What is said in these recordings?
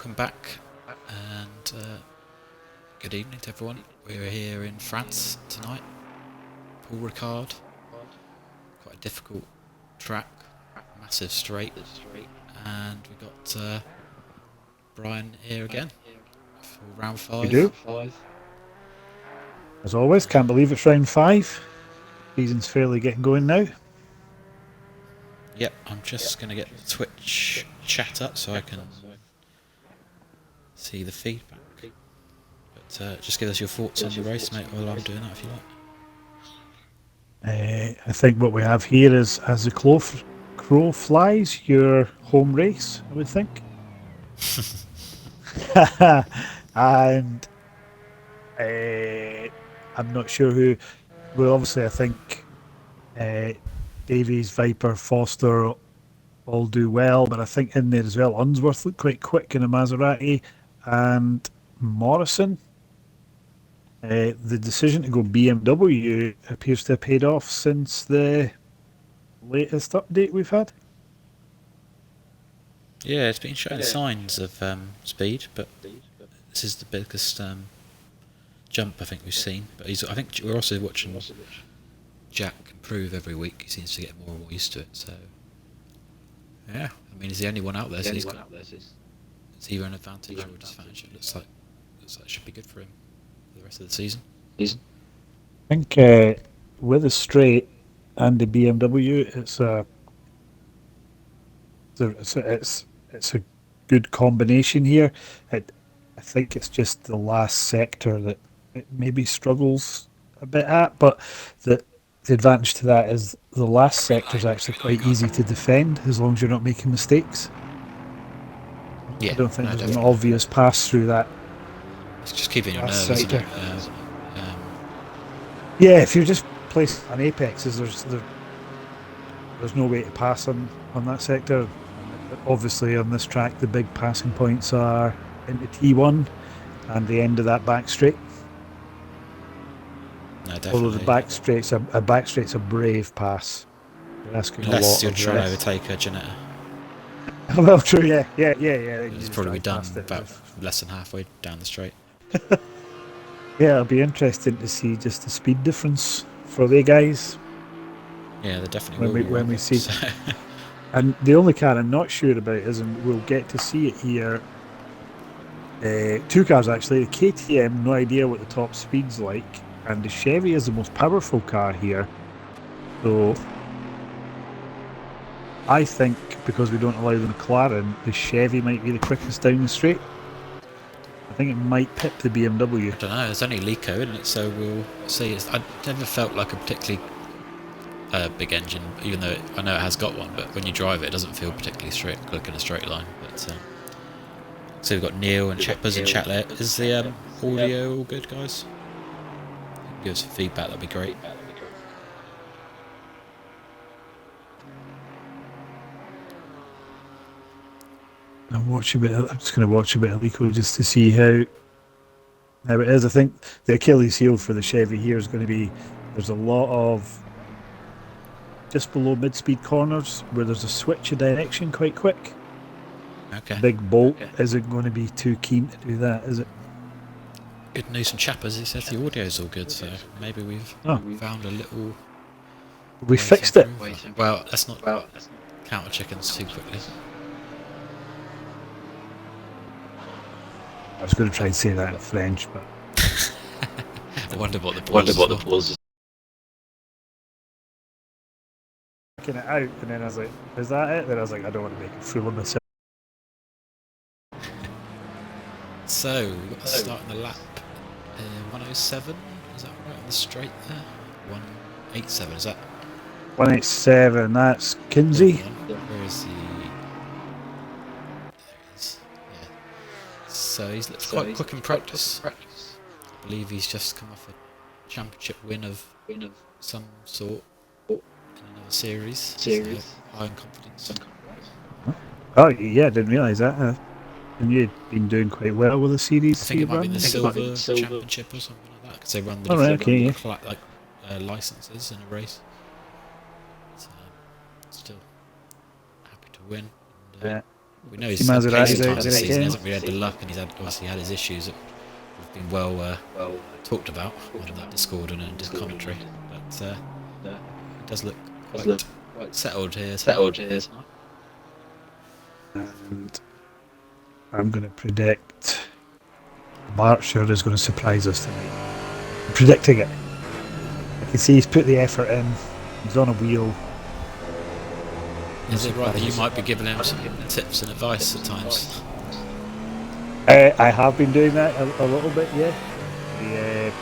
welcome back, and good evening to everyone. We're here in France tonight. Paul Ricard. Quite a difficult track, massive straight, and we got Brian here again for round 5. We do. As always, can't believe it's round 5. Season's fairly getting going now. Yep, I'm just going to get the Twitch chat up so I can see the feedback. But just give us your thoughts on the race, mate, while I'm doing that if you like. I think what we have here is, as the crow flies, your home race, I would think. And I'm not sure who. Well, obviously, I think Davies, Viper, Foster all do well, but I think in there as well, Unsworth looked quite quick in a Maserati, and Morrison. The decision to go BMW appears to have paid off since the latest update we've had. Yeah, it's been showing signs of speed, but this is the biggest jump I think we've seen. But I think we're also watching Jack improve every week. He seems to get more and more used to it. So yeah, I mean, he's the only one out there. So it's either an advantage or a disadvantage. It looks like it should be good for him for the rest of the season. I think with a straight and the BMW, it's a good combination here. I think it's just the last sector that it maybe struggles a bit at, but the advantage to that is the last sector is actually quite easy to defend as long as you're not making mistakes. Yeah, I don't think there's an obvious pass through that. It's just keeping your nerves, isn't it? Yeah, if you're just placed on apexes, there's no way to pass on that sector. Obviously, on this track, the big passing points are into T1 and the end of that back straight. No, definitely. Although the back straight's a brave pass. Unless you're trying to overtake a Janetta. Well, true, yeah. It's probably done about less than halfway down the straight. Yeah, it'll be interesting to see just the speed difference for the guys. Yeah, they definitely when we see. So. And the only car I'm not sure about is, and we'll get to see it here, 2 cars actually. The KTM, no idea what the top speed's like, and the Chevy is the most powerful car here. So I think because we don't allow the McLaren, the Chevy might be the quickest down the straight. I think it might pip the BMW. I don't know, it's only Lico, isn't it? So we'll see. I never felt like a particularly big engine, even though I know it has got one, but when you drive it, it doesn't feel particularly straight, like in a straight line. But so we've got Neil and Chappers and chat there. Is the audio all good, guys? Give us feedback, that'd be great. I'm just going to watch a bit of Lico just to see how it is. I think the Achilles heel for the Chevy here is going to be, there's a lot of just below mid-speed corners where there's a switch of direction quite quick. Okay. Big Bolt isn't going to be too keen to do that, is it? Good news from Chappers. He says the audio's all good, so maybe we've found a little. We fixed it. Well, let's not count the chickens too quickly. I was going to try and say that in French, but I wonder what the pause is. Checking it out, and then I was like, "Is that it?" Then I was like, "I don't want to make a fool of myself." So we've got to start in the lap 107. Is that right on the straight there? 187. Is that 187? That's Kinsey. Where is he? So he's looked quite quick in practice. I believe he's just come off a championship win of some sort in another series. So high in confidence. Oh yeah, I didn't realise that. And you'd been doing quite well with the series. I think it might be the silver championship or something like that, because they run the different licenses in a race. So, still happy to win. And, We know See he's had Maserati's pacing out times there this season. He again. hasn't really had the luck, and he's obviously had his issues that have been well talked about on that Discord and in his commentary. But it does look quite settled here. And I'm going to predict Marcher is going to surprise us tonight. I'm predicting it. I can see he's put the effort in. He's on a wheel. Is it right that you might be giving him some tips and advice at times? I have been doing that a little bit, yeah. I've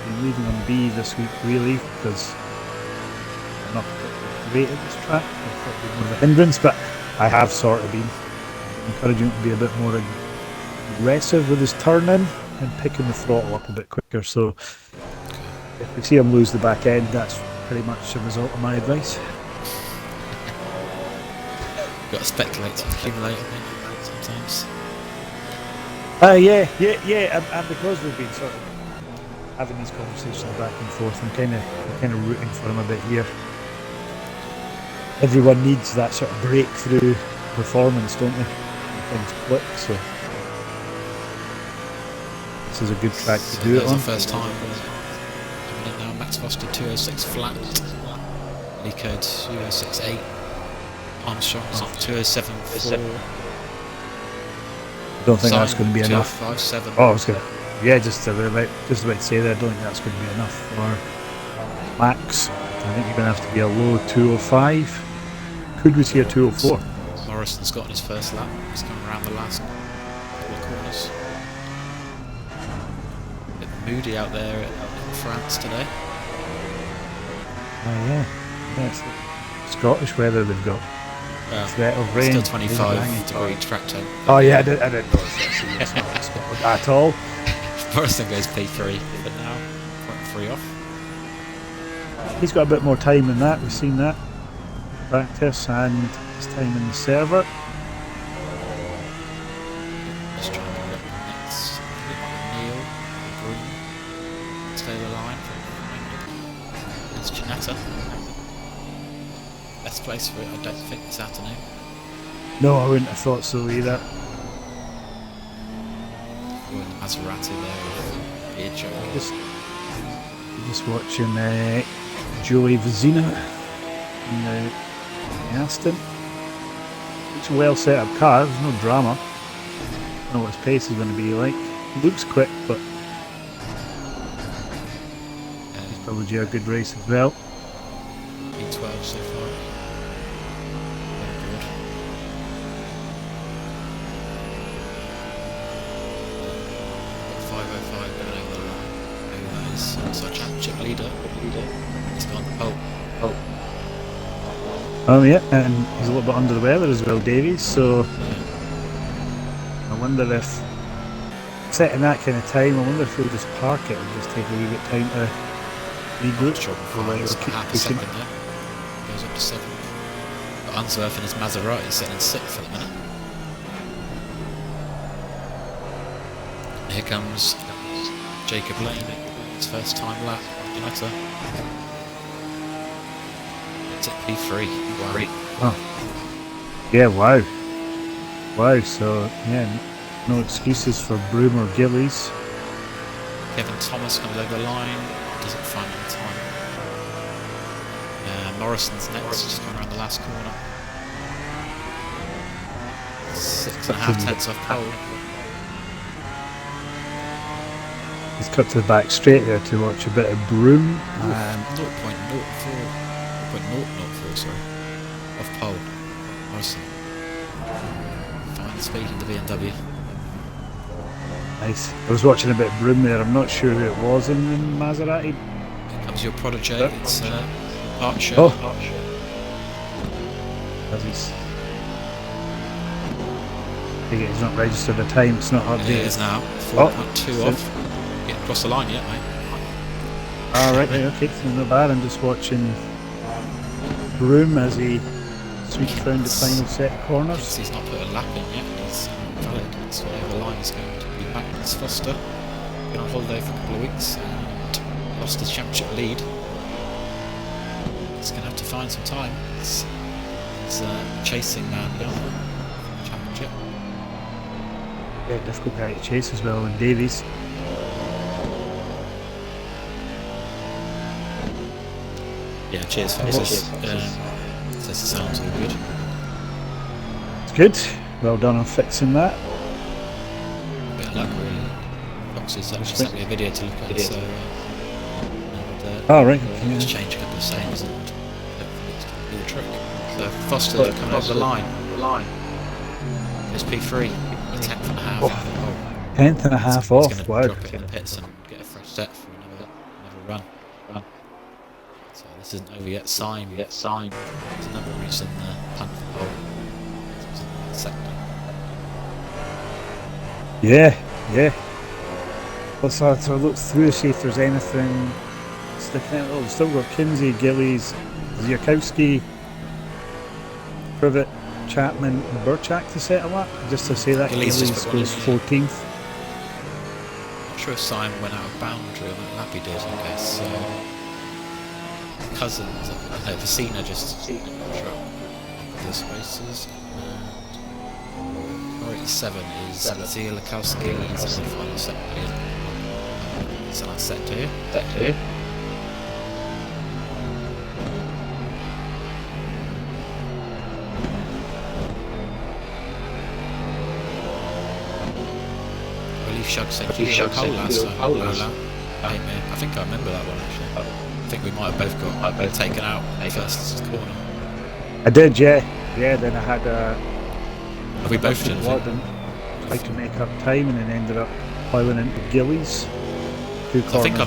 been leaving on B this week, really, because I'm not particularly great at this track. I thought it was more of a hindrance, but I have sort of been encouraging him to be a bit more aggressive with his turning and picking the throttle up a bit quicker. So if we see him lose the back end, that's pretty much a result of my advice. Got to speculate to accumulate, I think, sometimes. Yeah, and because we've been sort of having these conversations back and forth, I'm kind of rooting for him a bit here. Everyone needs that sort of breakthrough performance, don't they? When things click, so this is a good track to do it on. The first time coming in now. Max Foster 206 flat, Ricard 206.8, Armstrong's 207.4. I don't think that's going to be enough. 205.7. Oh, I was going to, yeah, just about to say that. I don't think that's going to be enough for Max. I think you're going to have to be a low 205. Could we see a 204? Morrison's gotten his first lap. He's coming around the last couple of corners. A bit moody out there in France today. Oh yeah, it's Scottish weather they've got. Threat of rain. Still 25 degree track temp. Oh yeah, I didn't notice that. It's not in Scotland at all. Morrison goes P3, but now 0.3 off. He's got a bit more time than that. We've seen that practice and his time in the server. Just trying to get up next. Neil, Broom, Taylor line. It's Janetta. Best place for it, I don't think, this afternoon. No, I wouldn't have thought so either. We're in the Maserati there with B.Tux. Just watching Joey Vizina in the Aston. It's a well set up car, there's no drama. I don't know what his pace is going to be like. He looks quick, but he's probably due a good race as well. B12 so far. Very good. 505 going over the line. That is such a championship leader. He's gone. Oh yeah, and he's a little bit under the weather as well, Davies, so I wonder if setting that kind of time, I wonder if he'll just park it and just take a wee bit of time to regroup. Sure, he's got half a second there. Goes up to 7. But Unsworth in his Maserati is sitting in 6th at the minute. Here comes Jacob Lane, his first time lap. United. It's at P3. Wow. Oh. Yeah, wow. Wow, so yeah, no excuses for Broom or Gillies. Kevin Thomas comes over the line, doesn't find any time. Morrison's next, just coming around the last corner. 6.5 tenths off pole. He's cut to the back straight there to watch a bit of Broom. 0.004, sorry, off pole. Morrison. Fine speed in the BMW. Nice. I was watching a bit of Broom there. I'm not sure who it was in the Maserati. Here comes your protege. It's Archer. Oh. He's not registered a time. It's not updated. It is now. 4.2 off. Getting across the line yet, mate? Right, okay. So not bad. I'm just watching Broom as he sweeps round the final set of corners. He's not put a lap in yet. He's valid. So over the line is going to be Magnus Foster. Been on holiday for a couple of weeks and lost his championship lead. He's going to have to find some time. He's chasing man now. Chip. Yeah, difficult guy to chase as well, and Davies. Yeah, cheers fellas. Says the sounds all good. It's good. Well done on fixing that. A bit of luck really. Fox's actually sent me a video to look at, so Oh, right. just change a couple of sayings and hopefully it's going to do the trick. So Foster coming over the line. It's P3, 10th and a half. 10th and a half He's off. going to Wow. drop it in the pits and get a fresh set for another run. So this isn't over yet. Syme. There's another reason punt for pole. Second. Yeah. Let's have to look through, see if there's anything sticking out. Oh, we've still got Kinsey, Gillies, Ziakowski, Privet, Chapman, and Burchak to settle up. Just to say that Gillies goes 14th. Not sure if Syme went out of boundary on that lap he did. Okay, so Cousins, no, Vecina just dropped the spaces. 487 is Ziakowski. He's in the final sector. It's a nice sector here. Shug said pole last time. I think I remember that one actually. I think we might have both got taken out first corner. I did, yeah. Then I had Have we both done it? Tried to make up time and then ended up piling into Gillies. I think I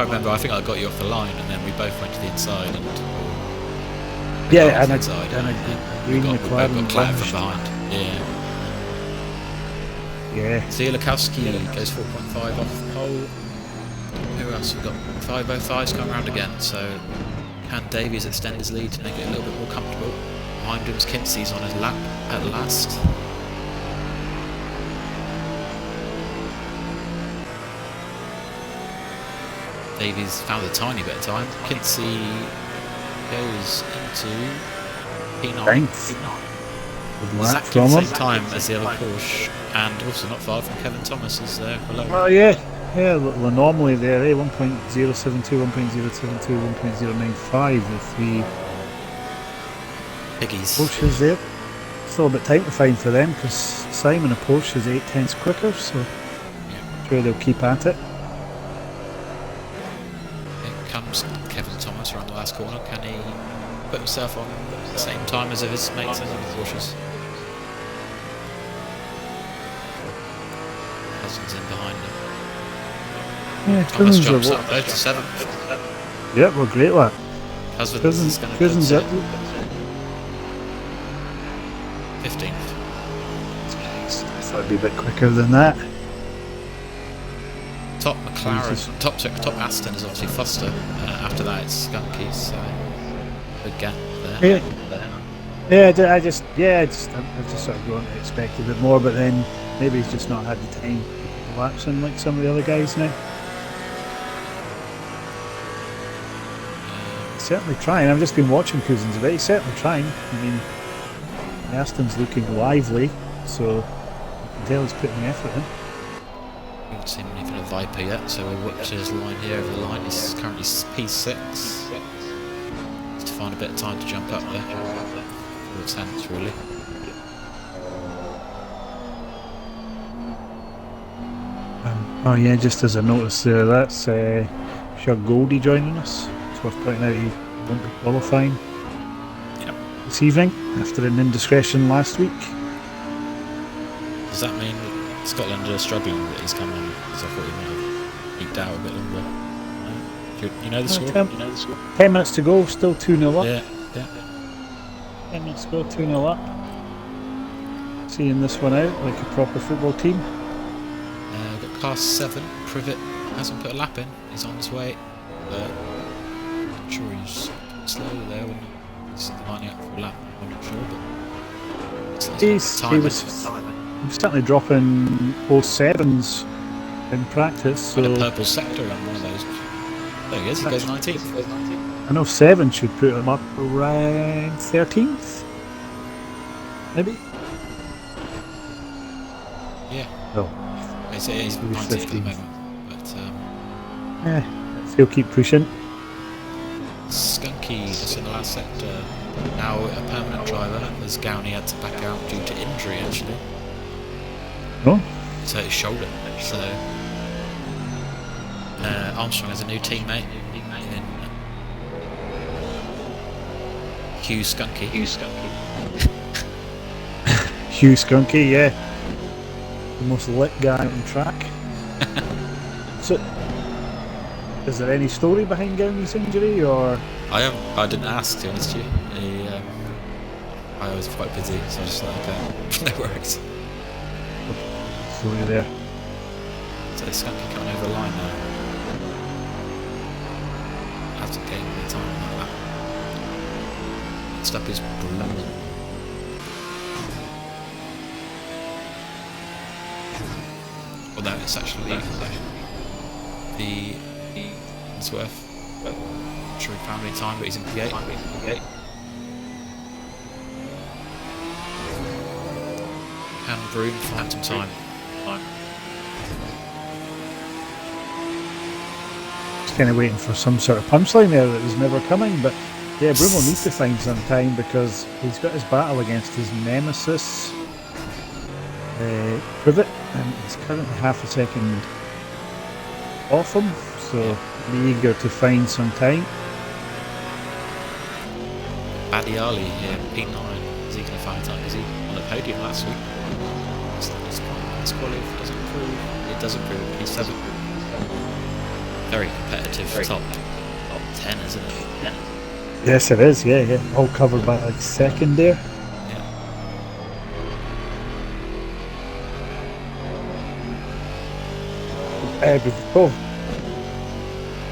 remember. I think I got you off the line and then we both went to the inside and we got both got clattered from behind. Yeah. Ziakowski goes 4.5 off the pole. Who else? We've got 505's coming around again, so can Davies extend his lead to make it a little bit more comfortable? Behind him's Kinsey's on his lap at last. Davies found a tiny bit of time. Kinsey goes into P9. Exactly the same time as the other Porsche, and also not far from Kevin Thomas is there below. Oh yeah, a little anomaly there, 1.072, 1.072, 1.095, the three piggies. Porsches there. Still a bit tight to find for them because Simon, a Porsche, is 8/10 quicker, so I'm sure they'll keep at it. Here comes Kevin Thomas around the last corner. Can he put himself on the same time as his mates in the Porsches? Cousins in behind him. Yeah, Thomas jumps up there to 7th. Yeah, well, great lap. Cousins up 15th. I thought it'd be a bit quicker than that. Top McLaren, top Aston is obviously Foster. After that, it's Skunky, so big gap there. I just sort of grown to expect a bit more, but then maybe he's just not had the time to lapse in like some of the other guys now. Certainly trying. I've just been watching Cousins a bit. He's certainly trying. I mean, Aston's looking lively, so you can tell he's putting the effort in. We haven't seen anything of Viper yet, so we'll watch his line here over the line. He's currently P6. Just to find a bit of time to jump up there. For its hands, really. Oh yeah, just as a notice there, that's Shug Goldie joining us. It's worth pointing out he won't be qualifying this evening after an indiscretion last week. Does that mean that Scotland are struggling that he's come on? Because I thought he might have eked out a bit longer. No? You know the score? 10 minutes to go, still 2-0 up. Yeah. 10 minutes to go, 2-0 up. Seeing this one out like a proper football team. We've got car 7. Privet hasn't put a lap in. He's on his way. I'm sure he's slow there when he's lining up for a lap. I'm not sure, but He was certainly dropping 07s in practice. So a purple sector on one of those. There he is. He goes 19th. I know 7 should put him up around 13th, maybe. Yeah. Well, He's he's 19th at the 15th. moment. But Let's still keep pushing. Skunky just in the last sector. Now a permanent driver, as Gowney had to back out due to injury actually. No? So his shoulder. So Armstrong has a new teammate in Hugh Skunky. Hugh Skunky, yeah. The most lit guy on track. So, is there any story behind Gowney's injury, or? I didn't ask, to be honest with you. I was quite busy, so I just like, okay, no worries. Story there. So Skunky coming over the line now. Hasn't gained any time like that. Next up is Blue. Although it's actually the Ainsworth. Not sure he found any time, but he's in P8. And Broom find some time. Just kind of waiting for some sort of punchline there that was never coming, but yeah, Broom will need to find some time because he's got his battle against his nemesis, Privet, and he's currently half a second off him, so be eager to find some time. Badiali here, P9. Is he going to find time? Is he on the podium last week? His quality doesn't improve. It does improve. P7. Very competitive top 10, isn't it? Yes, it is. Yeah. All covered by like second there. Yeah.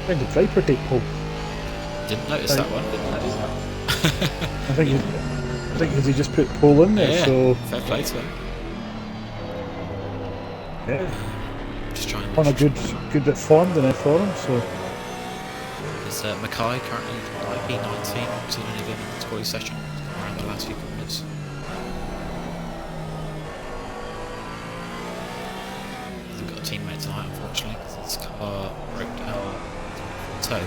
When did Viper take pole? Didn't notice that one. I think he just put pole in there. Yeah. So Fair play to him. yeah, Just trying on a good bit formed in it for him. So is Mackay currently like P19, seen any of him in the squad session around the last few corners. Hasn't got a teammate tonight, unfortunately, because his car broke down toe.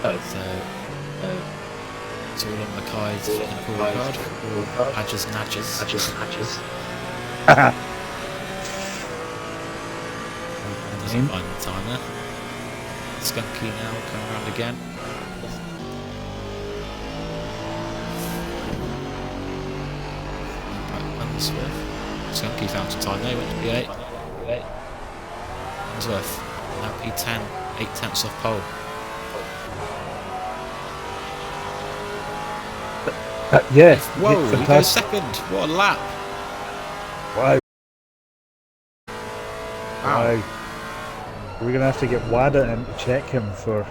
So it's all on Mackay's and Paul Ricard. Adges. Doesn't find the time there. Skunky now coming around again. Unsworth. Skunky found some time there, went to P8. Unsworth now P10, 8/10 off pole. yeah. Whoa, he goes second. What a lap. Wow. Wow. We're going to have to get WADA in to check him for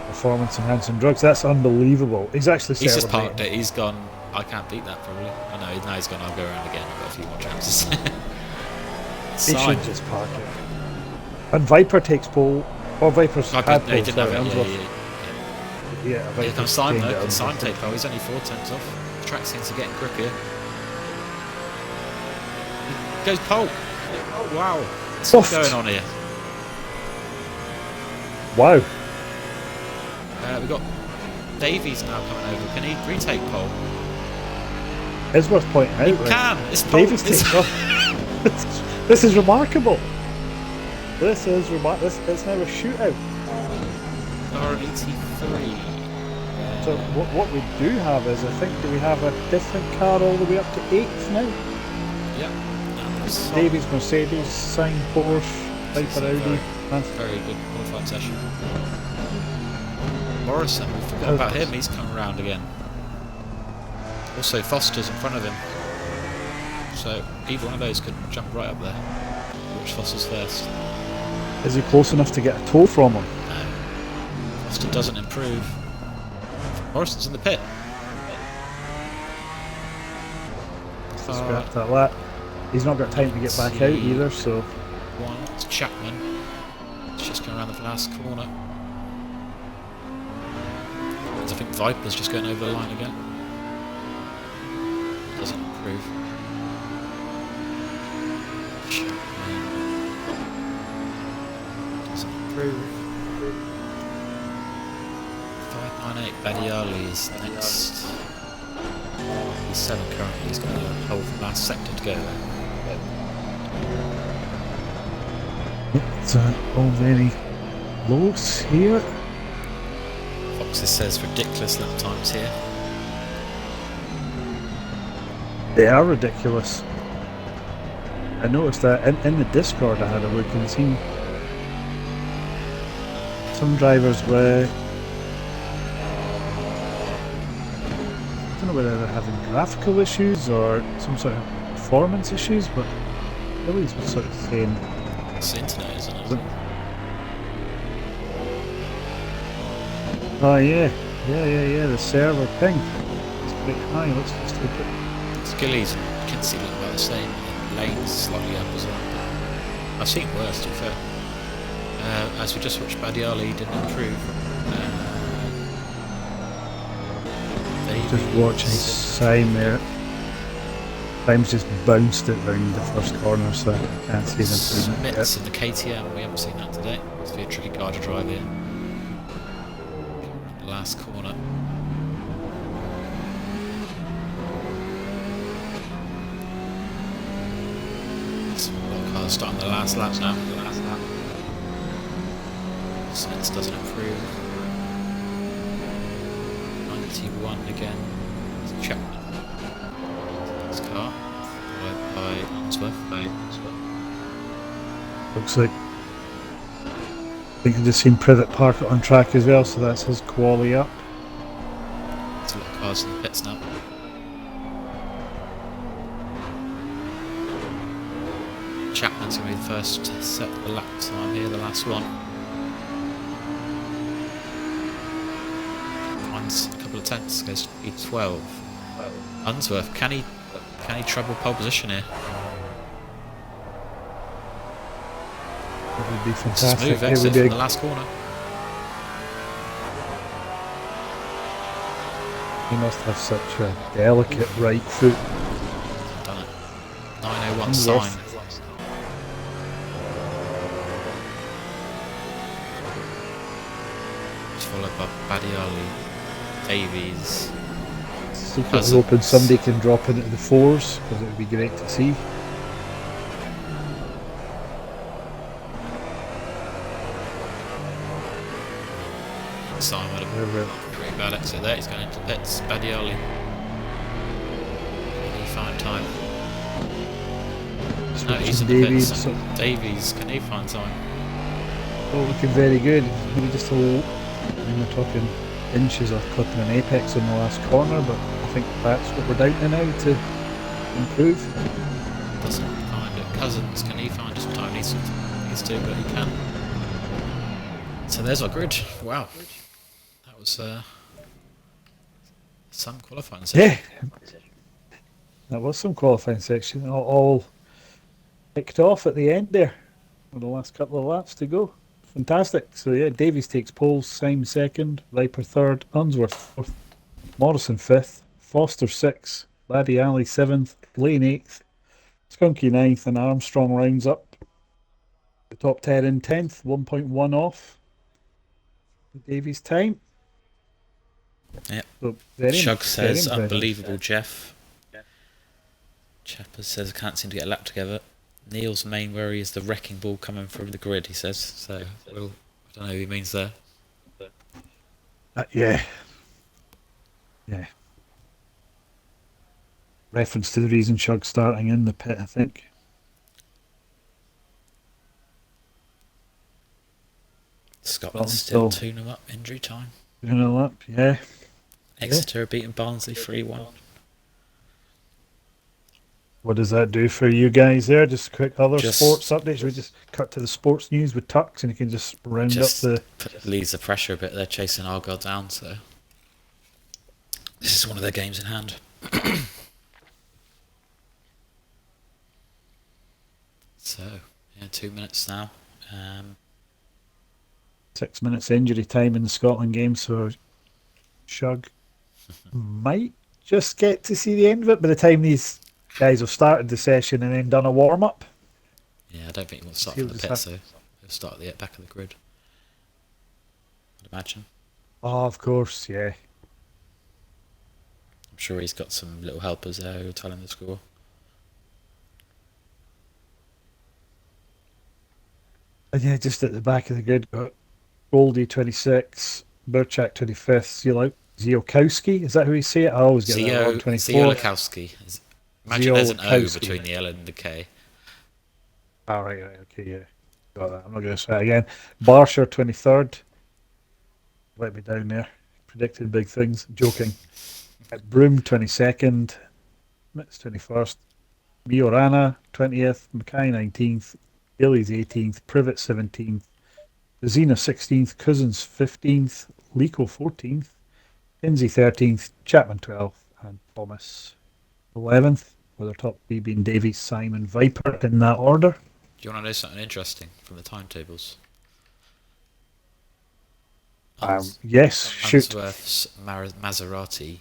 performance enhancing drugs. That's unbelievable. He's actually He's just celebrating. parked it. He's gone, I can't beat that probably. I know, now he's gone, I'll go around again. I've got a few more chances. He should just park it. And Viper takes pole. Or Viper's had pole, he didn't have it. Yeah, Here Viper's comes Simon gained though. it. Can Simon take pole? He's only 4/10 off. The track seems to get grippier. He goes pole. Wow. What's going on here? Wow. We've got Davies now coming over. Can he retake pole? It's worth pointing out. He right? can. It's pole. Davies takes off. This is remarkable. This is remarkable. It's now a shootout. R83. So what we do have is, I think, do we have a different car all the way up to 8th now? Yep. Davies, Mercedes, Sign, Porsche, Viper, Audi. Very good qualifying session. Morrison, we forgot about him. He's coming around again. Also, Foster's in front of him. So either one of those could jump right up there. Watch Foster's first. Is he close enough to get a tow from him? No. Foster doesn't improve. Morrison's in the pit. Scrap that lap. He's not got time to get back out either, so... One, it's Chapman. It's just going around the last corner. I think Viper's just going over the line again. Doesn't improve. improve. 598 Badiali is next. He's 7 currently, he's got a whole last sector to go. It's all very close here. Foxes says ridiculous lap times here. They are ridiculous. I noticed that in the Discord I had a look and seen some drivers were, I don't know whether they're having graphical issues or some sort of performance issues, but Billy's was sort of saying It's the internet, isn't it? Oh yeah, the server ping is quite high. Let's just look at Skillies and Kinsey look about the same. Lanes slightly up as well. I've seen worse, to be fair. As we just watched, Badiali didn't improve. just watching Sime there. Sime's just bounced it round the first corner, so I can't see the improvement yet. Smiths in the KTM, we haven't seen that today. It's be a tricky car to drive here. Last corner. Cars starting the last lap now. Smiths doesn't improve. 91 again. It's Chapman. This car. Followed by Unsworth. Looks like I think I've just seen Privet park it on track as well, so that's his quali up. There's a lot of cars in the pits now. Chapman's going to be the first to set the lap time here, the last one. Mine's a couple of tenths, goes to B12. Unsworth, can he treble pole position here? That would be fantastic. Smooth exit from the last corner. He must have such a delicate right foot. Done it. 901 sign. Followed by Badiali, Davies. Secretly hoping somebody can drop into the fours, because it would be great to see. Simon had a pretty bad exit there. He's going into pits. Badiali. Can he find time? No, he's in the pits. So Davies, can he find time? oh, looking very good. Maybe just a little, I mean, we're talking inches of clipping an apex in the last corner, but I think that's what we're down to now to improve. Doesn't find it. Cousins, can he find some time? He's to, but he can. So there's our grid. Wow. That was some qualifying section. Yeah, that was some qualifying section. All kicked off at the end there with the last couple of laps to go. Fantastic. So yeah, Davies takes pole, Syme second, Viper third, Unsworth fourth, Morrison fifth, Foster sixth, Badiali 7th, Lane 8th, Skunky 9th, and Armstrong rounds up the top 10 in 10th, 1.1 off the Davies time. Yep. So very Shug says, very unbelievable, Jeff. Chappers says, I can't seem to get a lap together. Neil's main worry is the wrecking ball coming from the grid, he says. So, I don't know who he means there. Yeah. Reference to the reason Shug's starting in the pit, I think. Scotland's still 2-0 up, injury time. 2-0 up, yeah. Exeter beating Barnsley 3-1. What does that do for you guys there? Just quick other sports updates. We just cut to the sports news with Tux, and you can just round up the... Leaves the pressure a bit. They're chasing Argyle down, so... This is one of their games in hand. So, yeah, 2 minutes now. 6 minutes injury time in the Scotland game, so Shug might just get to see the end of it by the time these guys have started the session and then done a warm-up. Yeah, I don't think he wants to start from the pit, so he'll start at the back of the grid. I'd imagine. Oh, of course, yeah. I'm sure he's got some little helpers there who will tell him the score. And yeah, just at the back of the grid, got Goldie 26, Burchak 25th, Ziolkowski. Is that who you say it? I always get that wrong. 24th. Ziolkowski. Imagine there's an O between the L and the K. Oh, right, okay, yeah. Got that. I'm not going to say it again. Barsher 23rd. Let me down there. Predicted big things. Joking. Broom 22nd. Mitz 21st. Miorana 20th. Mackay 19th. Gillies 18th. Privet 17th. Zena 16th. Cousins 15th. Lico 14th. Kinsey 13th. Chapman 12th. And Thomas 11th. With our top three being Davies, Simon, Viper in that order. Do you want to know something interesting from the timetables? Yes, shoot. Unsworth's Maserati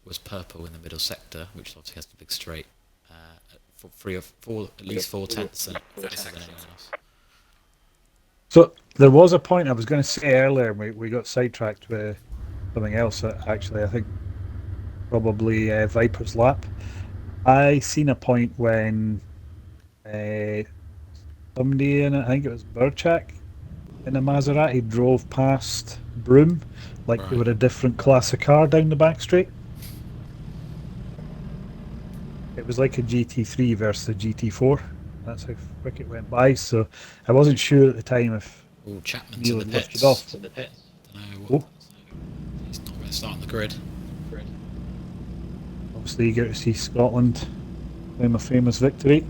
was purple in the middle sector, which obviously has the big straight, at least 4 tenths and faster than anyone else. So there was a point I was going to say earlier, we got sidetracked with something else. Actually, I think probably Viper's lap. I seen a point when somebody in it, I think it was Burchak, in a Maserati drove past Broom like they were a different class of car down the back straight. It was like a GT3 versus a GT4. That's how quick it went by. So I wasn't sure at the time if Chapman's Neil in the had pits. lifted off. Don't know what. He's not going to start on the grid. Obviously, you get to see Scotland claim a famous victory.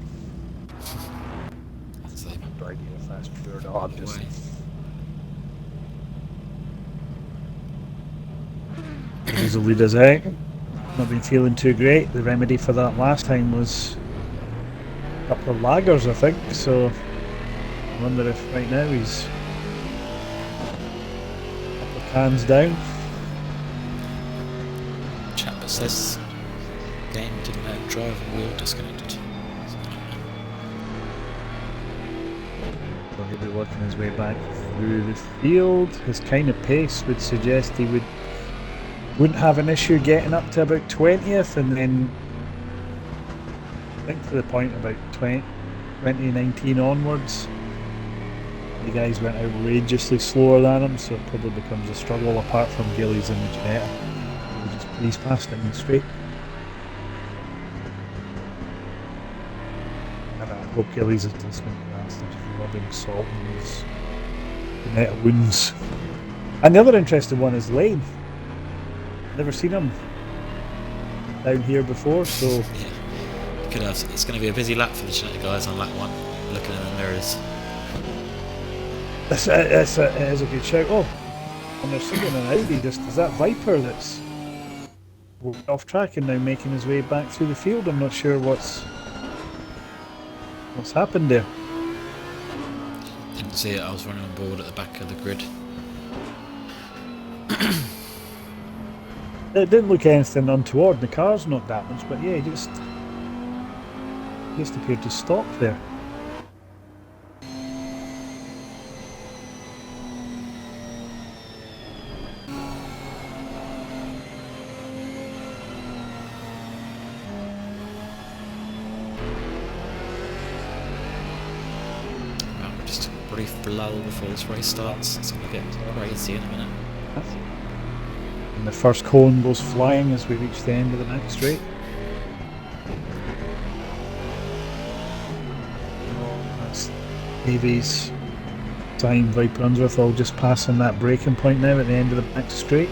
That's the No idea if that's true or not. way. He's the leaders out. Not been feeling too great. The remedy for that last time was a couple of lagers, I think. So I wonder if right now he's a couple of cans down. Chapman says game didn't let him drive and wheel disconnected. So he'll be working his way back through the field. His kind of pace would suggest he wouldn't have an issue getting up to about 20th, and then I think to the point about 2019 onwards the guys went outrageously slower than him, so it probably becomes a struggle apart from Gillies and the Jetta. He just breeze past it straight. And I hope Gillies is just going to be asked for rubbing salt in his Jetta wounds. And the other interesting one is Lane. Never seen him down here before, so yeah, could have. It's going to be a busy lap for the Jeanette guys on lap 1, looking in the mirrors. It is a good shout. Oh, and they're singing an Audi. Is that Viper that's off track and now making his way back through the field? I'm not sure what's happened there. Didn't see it. I was running on board at the back of the grid. It didn't look anything untoward. The car's not damaged, but yeah, he just appeared to stop there. Just a brief lull before this race starts. It's going to get crazy in a minute. And the first cone goes flying as we reach the end of the back straight. That's Davies, Time, Viper, Unsworth all just passing that braking point now at the end of the back straight.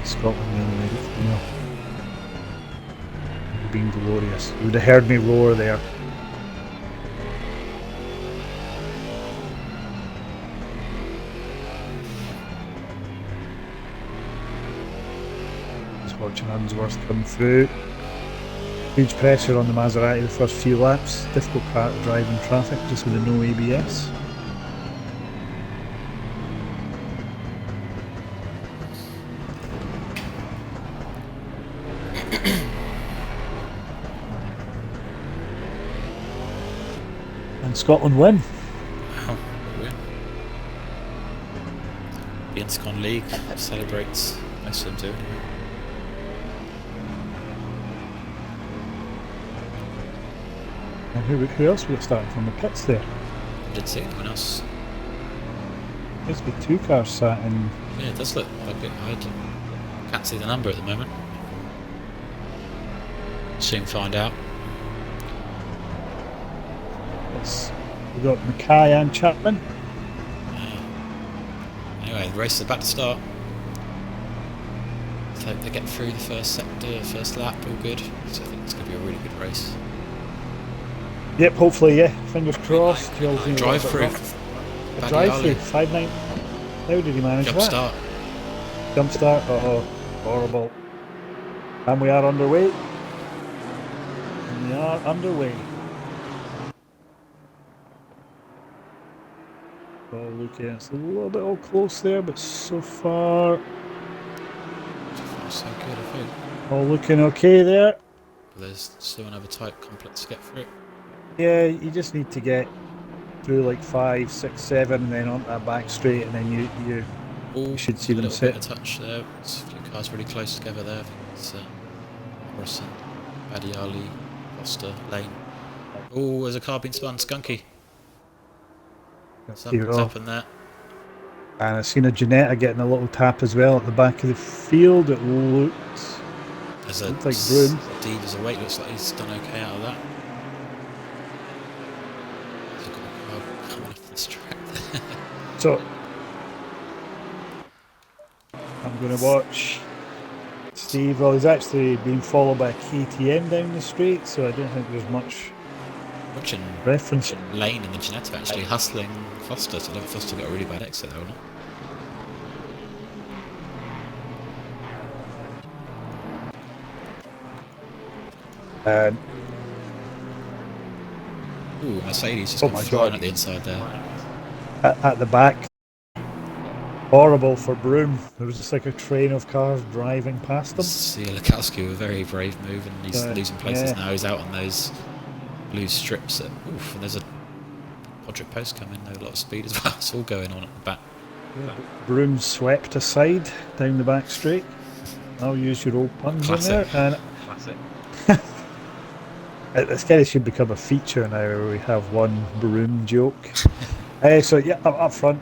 Scotland anyway, being glorious. You would have heard me roar there. Just watching Unsworth come through. Huge pressure on the Maserati the first few laps. Difficult car to drive in traffic just with the no ABS. and Scotland win. Wow, win. The Intercon League celebrates, most of them do anyway. And who else we got starting from the pits there? I didn't see anyone else. There's the 2 cars sat in. Yeah, it does look like it. I can't see the number at the moment. Soon find out. We got Mackay and Chapman. Anyway, the race is about to start. Let's hope they get through the first sector, first lap, all good. So I think it's going to be a really good race. Yep, hopefully, yeah. Fingers crossed. Drive through. Drive through. 5-9. How did he manage Jump that? start. Jump start. Oh, horrible. And we are underway. We are underway. Oh, look, yeah, it's a little bit all close there, but so far So good, I think. all looking okay there. But there's still another tight complex to get through. Yeah, you just need to get through like 5, 6, 7, and then onto that back straight, and then you should see them a sit. bit of touch there. It's a few cars really close together there. I think it's Morrison, Badiali, Foster, Lane. Oh, there's a car being spun, Skunky. Something's happened there. And I've seen a Janetta getting a little tap as well at the back of the field. It looks like Broom. Steve is awake, looks like he's done okay out of that. He's got a car coming off this track there. So I'm going to watch Steve. Well, he's actually being followed by a KTM down the straight, so I don't think there's much Watching reference. Lane and the Janetta actually hustling Foster, so I don't think Foster got a really bad exit there or not. Ooh, Mercedes just got flying at the inside there. At the back. Horrible for Broom. There was just like a train of cars driving past him. See Lukowski with a very brave move, and he's losing places now. He's out on those blue strips. Oof, and there's a quadric post coming, a lot of speed as well. It's all going on at the back. Yeah, Broom swept aside down the back straight. I'll use your old puns in there. And Classic. This kind of should become a feature now where we have one Broom joke. So yeah, up front,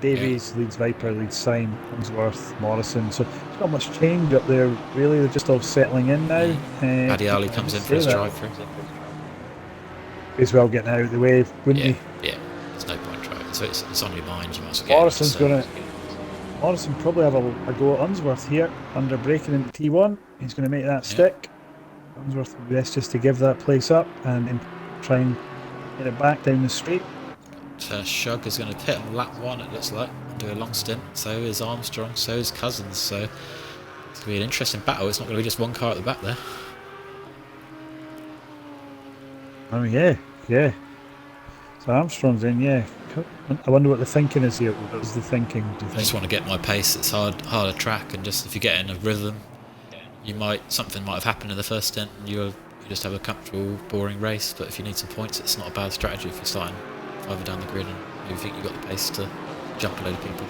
Davies leads Viper, leads Syme, Unsworth, Morrison. So there's not much change up there really. They're just all settling in now. Badiali comes in for his drive-through. As well getting out of the way, wouldn't he? Yeah, there's no point driving. So it's on your mind. You might as well get Morrison probably have a go at Unsworth here under braking into T1. He's going to make that stick. Unsworth would be best just to give that place up and then try and get it back down the straight. Shug is going to pit on lap 1, it looks like, and do a long stint. So is Armstrong, so is Cousins. So it's going to be an interesting battle. It's not going to be just one car at the back there. Oh yeah. So Armstrong's in, yeah. I wonder what the thinking is here. What is the thinking, do you think? I just want to get my pace. It's harder track, and just if you get in a rhythm, something might have happened in the first stint, and you just have a comfortable, boring race. But if you need some points, it's not a bad strategy if you're starting further down the grid and you think you've got the pace to jump a load of people.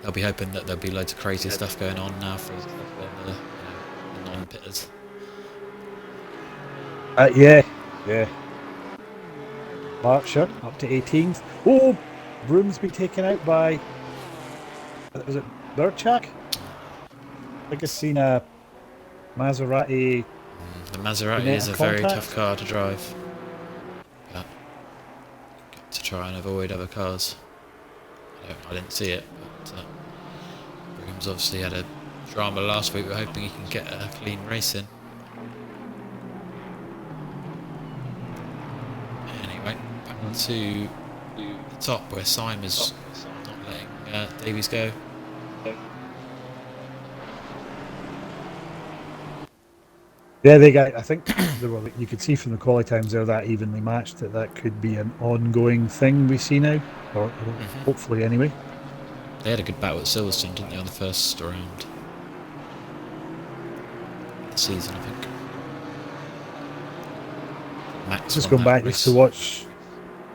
They'll be hoping that there'll be loads of crazy stuff going on now for the non-pitters. Yeah. Berkshire up to 18th. Oh, Broom's been taken out by. Was it Birchak? I think I've seen a Maserati. The Maserati is a very tough car to drive. But got to try and avoid other cars. I didn't see it, but Broom's obviously had a drama last week. We're hoping he can get a clean race in. Anyway, back to the top where Syme is not letting Davies go. Yeah, I think you could see from the quali times there that evenly matched that could be an ongoing thing we see now, or hopefully anyway. They had a good battle at Silverstone, didn't they, on the first round of the season, I think. Max Just won going that back race. just to watch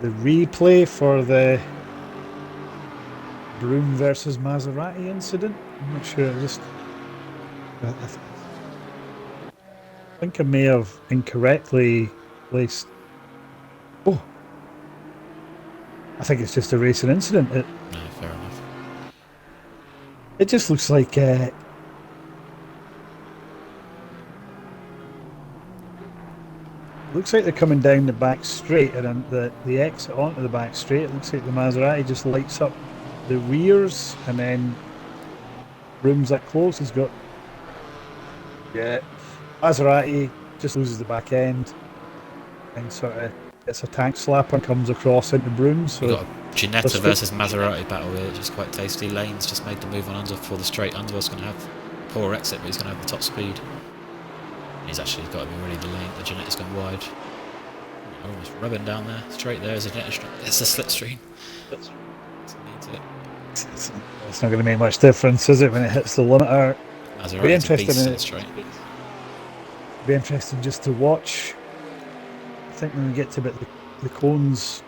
the replay for the Broom versus Maserati incident. I'm not sure. I think I may have incorrectly placed. Oh, I think it's just a racing incident. No, fair enough. It just looks like they're coming down the back straight, and then the exit onto the back straight. It looks like the Maserati just lights up the rears, and then rooms that close. He's got Maserati just loses the back end, and sort of it's a tank slapper and comes across into Brooms. You So got a Ginetta versus Maserati battle here, which is quite tasty. Lane's just made the move on Unsworth for the straight. Unsworth's going to have poor exit, but he's going to have the top speed. He's actually got to be really the lane. The Ginetta's gone wide. Almost rubbing down there. Straight there is a Ginetta. It's a slipstream. it's not going to make much difference, is it, when it hits the limiter? Maserati's a beast in the straight. Be interesting just to watch. I think when we get to the cones,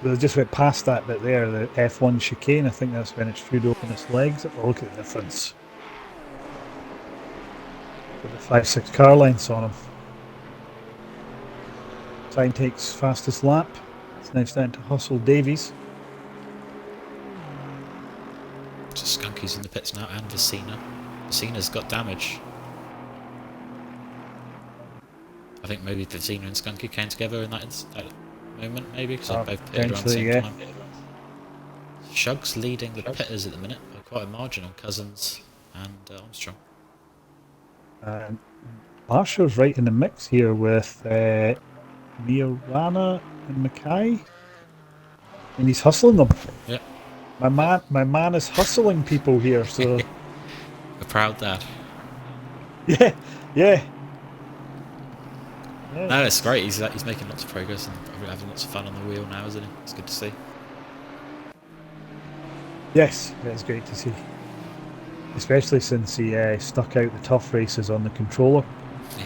they just went past that bit there, the F1 chicane. I think that's when it should open its legs. Look at the difference. Got the 5-6 car lengths on him. Sign takes fastest lap. It's now starting to hustle Davies. Just Skunky's in the pits now, and Vicina. Vicina's got damage. I think maybe Vicina and Skunky came together in that moment, maybe, because they both pitted around the same time. Shug's leading the pitters at the minute by quite a margin on Cousins and Armstrong. Marshall's right in the mix here with Miorana and Mackay, and he's hustling them. Yeah. My man is hustling people here, so a proud dad. Yeah. No, it's great. He's making lots of progress and probably having lots of fun on the wheel now, isn't he? It's good to see. Yes, it's great to see. Especially since he stuck out the tough races on the controller. Yeah.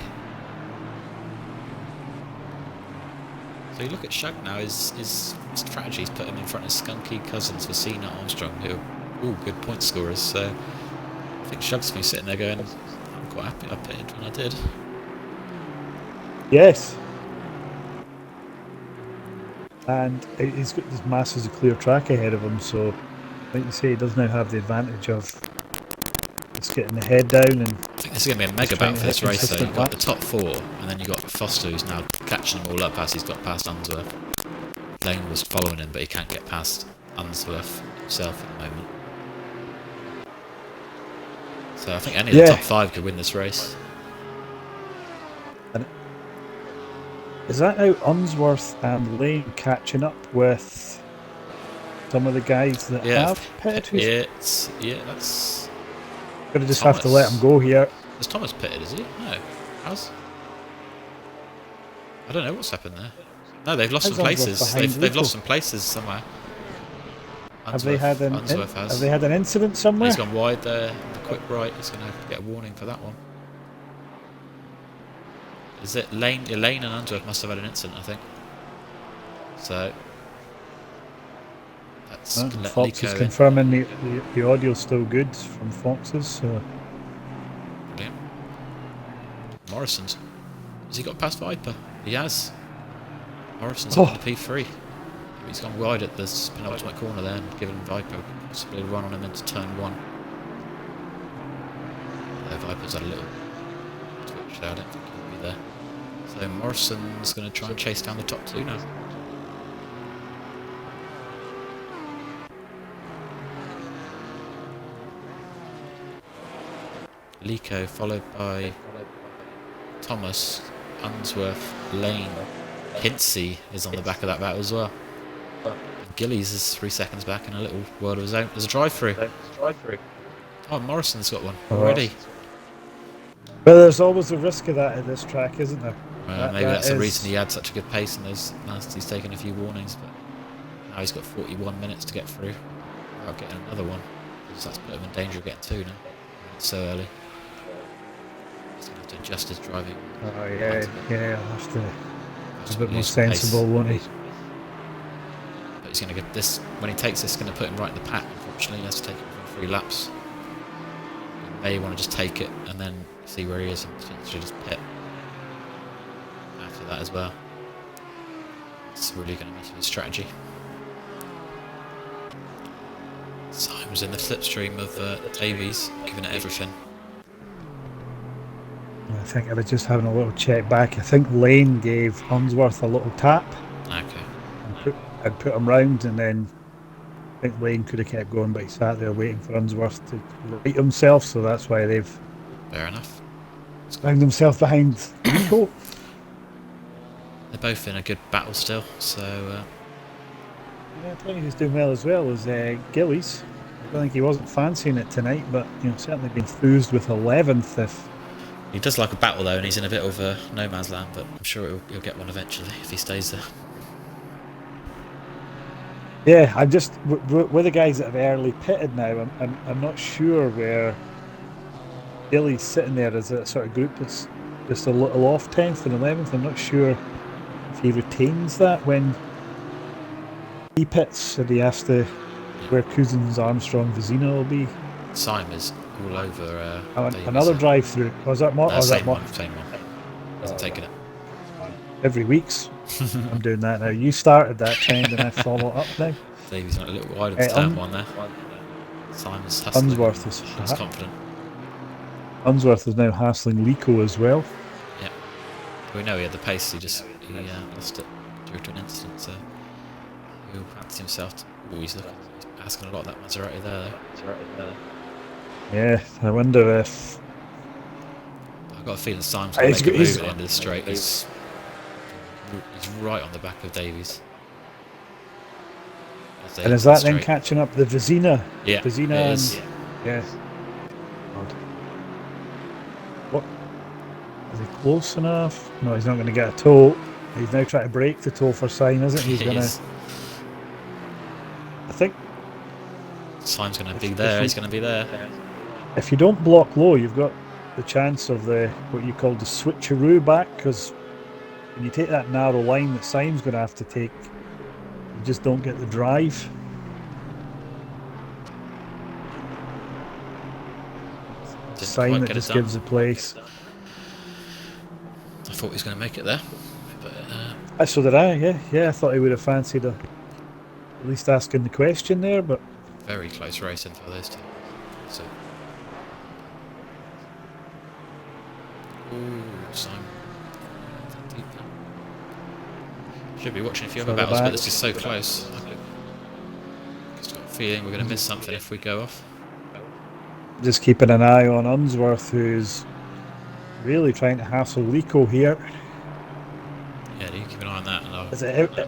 So you look at Shug now, his strategy's put him in front of Skunky, Cousins, Vicina, Armstrong, who are all good point scorers. So I think Shug's been sitting there going, I'm quite happy I pitted when I did. Yes. And he's got this masses of clear track ahead of him, so like you say, he does now have the advantage of just getting the head down. And I think this is going to be a mega battle for this race, though. You've got the top four, and then you've got Foster, who's now catching them all up as he's got past Unsworth. Lane was following him, but he can't get past Unsworth himself at the moment. So I think any of the top five could win this race. And is that now Unsworth and Lane catching up with some of the guys that have pitted? Yeah, that's... Gonna just Thomas. Have to let him go here. Has Thomas pitted, is he? No. How's... I don't know what's happened there. No, they've lost some places. They've lost some places somewhere. Have they had an incident somewhere? He's gone wide there. The quick right. He's going to get a warning for that one. Is it Lane? Yeah, Lane and Unsworth must have had an incident, I think. So that's Fox is confirming the audio's still good from Fox's. So. Brilliant. Morrison's. Has he got past Viper? He has. Morrison's on the P3. He's gone wide at the penultimate corner there and given Viper possibly a run on him into turn one. Viper's had a little twitch there, I don't think he'll be there. So Morrison's going to try and chase down the top two now. Lico followed by Thomas, Unsworth, Lane. Hintsey is on the back of that battle as well. Gillies is 3 seconds back in a little world of his own. There's a drive-through. Oh, Morrison's got one already. Well, there's always a risk of that at this track, isn't there? Maybe that's the reason he had such a good pace and he's taken a few warnings, but now he's got 41 minutes to get through without getting another one, because that's put him in danger of getting two now. It's so early. He's going to have to adjust his driving. Oh, yeah, I'll have to a bit more sensible, won't he? But he's going to get this. When he takes this, it's going to put him right in the pack. Unfortunately, he has to take it for 3 laps. He may want to just take it and then see where he is and potentially just pit after that as well. It's really going to mess with his strategy. Simon's in the slipstream of Davies, giving it everything. I think I was just having a little check back. I think Lane gave Unsworth a little tap. Okay. And put him round, and then I think Lane could have kept going, but he sat there waiting for Unsworth to right himself, so that's why they've Fair enough. found themselves behind Rico. They're both in a good battle still, so... Yeah, I think he's doing well as well as Gillies. I don't think he wasn't fancying it tonight, but certainly been enthused with 11th. If he does like a battle though, and he's in a bit of a no man's land, but I'm sure he'll get one eventually if he stays there. Yeah, I'm just with the guys that have early pitted now. I'm not sure where Gillies sitting there as a sort of group that's just a little off 10th and 11th. I'm not sure if he retains that when he pits, and he has to where Cousins, Armstrong, Vizina will be. Simon is all over. Another drive-through. Was that more? Same one. Hasn't taken it. Every week's. I'm doing that now. You started that trend, and I follow up now. Davies went a little wide of the turn one there. Simon's hassling. Unsworth is confident. Unsworth is now hassling Lico as well. Yeah. We know he had the pace. He lost it due to an incident. So he'll fancy himself. He's asking a lot of that Maserati there, though. Yeah, I wonder if... I've got a feeling Simon's going to make a move at the end of the straight. He's right on the back of Davies. And is that then catching up the Vizina? Yeah, Vizina it is. Yeah. What? Is he close enough? No, he's not going to get a tow. He's now trying to break the tow for Sign, isn't he? He's going to... I think Simon's going to be there. He's going to be there. If you don't block low, you've got the chance of the what you call the switcheroo back, because when you take that narrow line that Simon's going to have to take, you just don't get the drive. Sign that just gives the place. I thought he was going to make it there, but so did I. Yeah. I thought he would have fancied at least asking the question there, but very close racing for those two. So, Simon. Should be watching a few other battles, but this is so close. I've just got a feeling we're going to miss something if we go off. Just keeping an eye on Unsworth, who's really trying to hassle Lico here. Yeah, you keep an eye on that.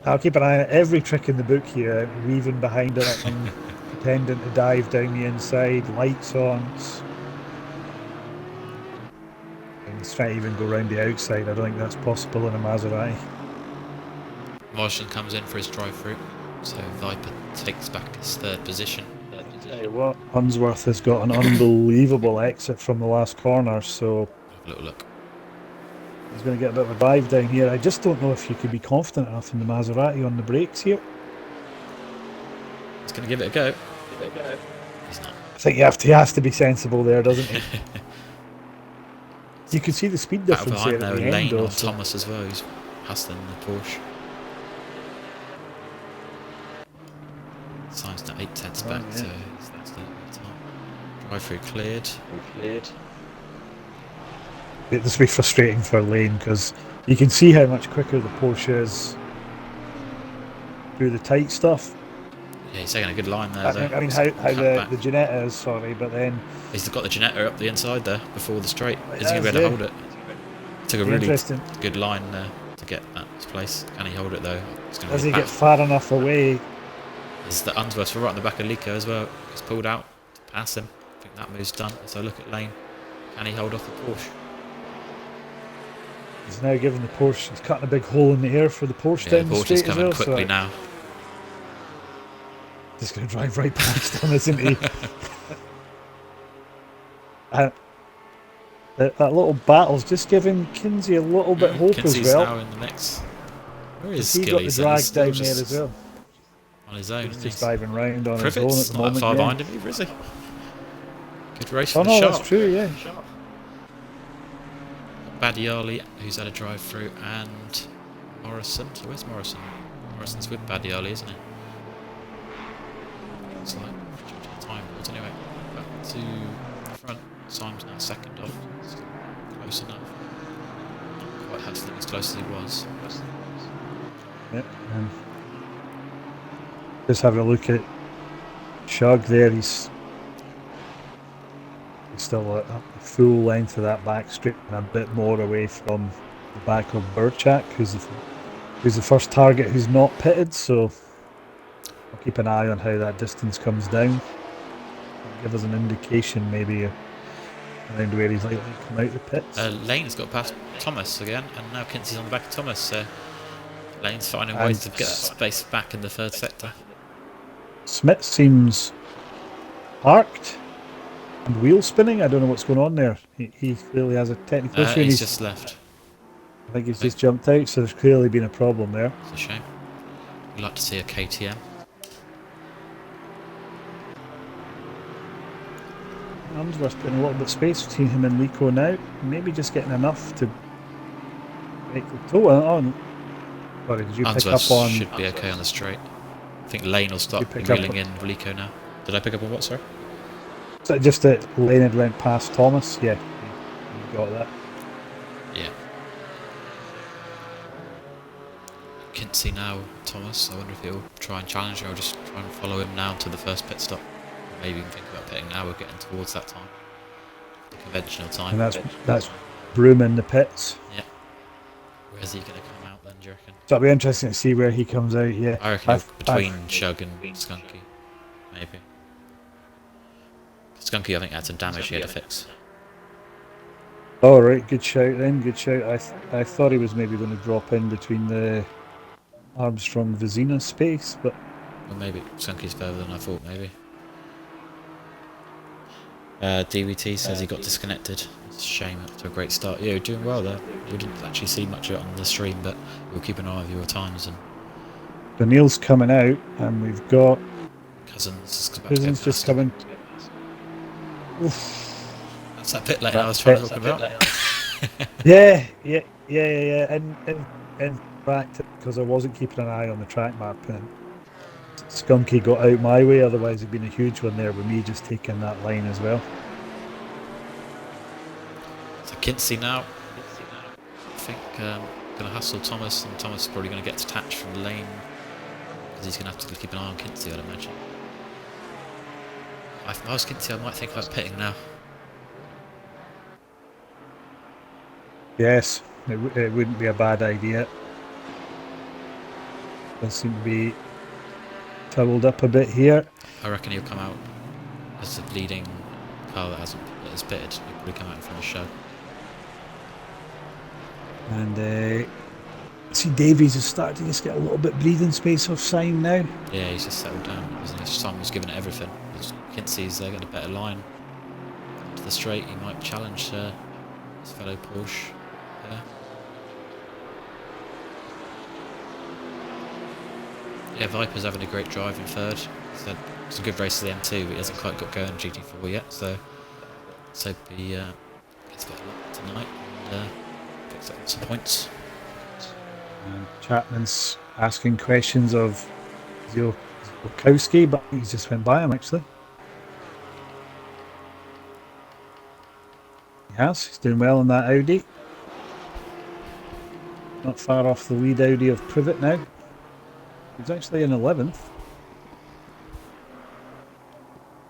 I'll keep an eye on every trick in the book here, weaving behind it and pretending to dive down the inside, lights on. And he's trying to even go around the outside. I don't think that's possible in a Maserati. Morrison comes in for his drive-through, so Viper takes back his third position. Tell you what, Unsworth has got an unbelievable exit from the last corner, so Have a little look. He's going to get a bit of a dive down here. I just don't know if you could be confident enough in the Maserati on the brakes here. He's going to give it a go. He's not. I think he has to be sensible there, doesn't he? You can see the speed difference here at the end. Lane on Thomas as well, who's hustling the Porsche. Signs now 8/10 back, so that's the time. Drive-through cleared. This will be frustrating for Lane, because you can see how much quicker the Porsche is through the tight stuff. Yeah, he's taking a good line there. I mean, how the Ginetta is, sorry, but then... He's got the Ginetta up the inside there, before the straight. Is he going to be able to hold it? He took a really good line there to get that place. Can he hold it though? Does he get far enough away? Is the Unsworth right on the back of Lico as well? He's pulled out to pass him. I think that move's done. So look at Lane. Can he hold off the Porsche? He's now giving the Porsche, he's cutting a big hole in the air for the Porsche down the straight as well. The Porsche's coming quickly now. He's going to drive right past him, isn't he? That little battle's just giving Kinsey a little bit hope Kinsey's as well. Now in the mix. Where is He got the Skilly's? drag He's still down there as well. on his own. He's Isn't just he? driving round on his own at Privet's the not that moment. far Yeah. behind him either, is he? Good race for Oh the no, Sharp. that's true. Yeah. Badiali, who's had a drive through, and Morrison. So where's Morrison? Morrison's with Badiali, isn't he? It's like time boards anyway. Back to the front. Simon's now second off. It's close enough. Not quite hustling as close as he was. Yep. Just having a look at Shug there. He's still a full length of that back straight and a bit more away from the back of Burchak, who's the first target who's not pitted. So I'll keep an eye on how that distance comes down. It'll give us an indication maybe around where he's likely to come out the pits. Lane's got past Thomas again, and now Kinsey's on the back of Thomas. So Lane's finding ways to get that space back in the third sector. Smith seems parked and wheel spinning. I don't know what's going on there. He clearly has a technical issue. He's just left. I think he's just jumped out, so there's clearly been a problem there. It's a shame. We'd like to see a KTM. Amsworth's putting a little bit of space between him and Lico now. Maybe just getting enough to make the toe. Oh, sorry, did you pick up on... should be okay on the straight. I think Lane will start reeling in Lico now. Did I pick up on what, sorry? So just that Lane had went past Thomas? Yeah, you got that. Yeah. Kinsey now, Thomas. I wonder if he'll try and challenge him or just try and follow him now to the first pit stop. Maybe even think about pitting now. We're getting towards that time. The conventional time. And that's Broom in the pits. Yeah. Where's he going to come out then, do you reckon? So it'll be interesting to see where he comes out, yeah. I reckon between Shug and Skunky. Maybe. Skunky, I think, had some damage he had to fix. Oh, right, good shout then, good shout. I thought he was maybe going to drop in between the Armstrong-Vizina space, but... Well, maybe Skunky's further than I thought, maybe. DVT says he got disconnected. It's a shame after a great start. Yeah, you're doing well there. We didn't actually see much of it on the stream, but we'll keep an eye on your times. And Daniil's coming out, and we've got... Cousins just coming... Oof. That's that pit lane I was trying to talk about. yeah. In fact, because I wasn't keeping an eye on the track map, and Skunky got out my way, otherwise it'd been a huge one there with me just taking that line as well. So Kinsey now, I think, going to hustle Thomas, and Thomas is probably going to get detached from the lane because he's going to have to keep an eye on Kinsey, I'd imagine. If I was Kinsey, I might think about pitting now. Yes, it wouldn't be a bad idea. Does seem to be towelled up a bit here. I reckon he'll come out as the leading car that hasn't pitted. He'll probably come out from the show. And see, Davies is starting to just get a little bit breathing space off Sign now. Yeah, he's just settled down. Simon was giving it everything. Kinsey's got a better line. To the straight, he might challenge his fellow Porsche there. Yeah, Viper's having a great drive in third. He's had some good races at the M2, but he hasn't quite got going in GT4 yet, so let's hope he gets better luck tonight and picks up some points. And Chapman's asking questions of Ziolkowski, but he's just went by him actually. He has, he's doing well in that Audi. Not far off the lead Audi of Privet now. He's actually in 11th.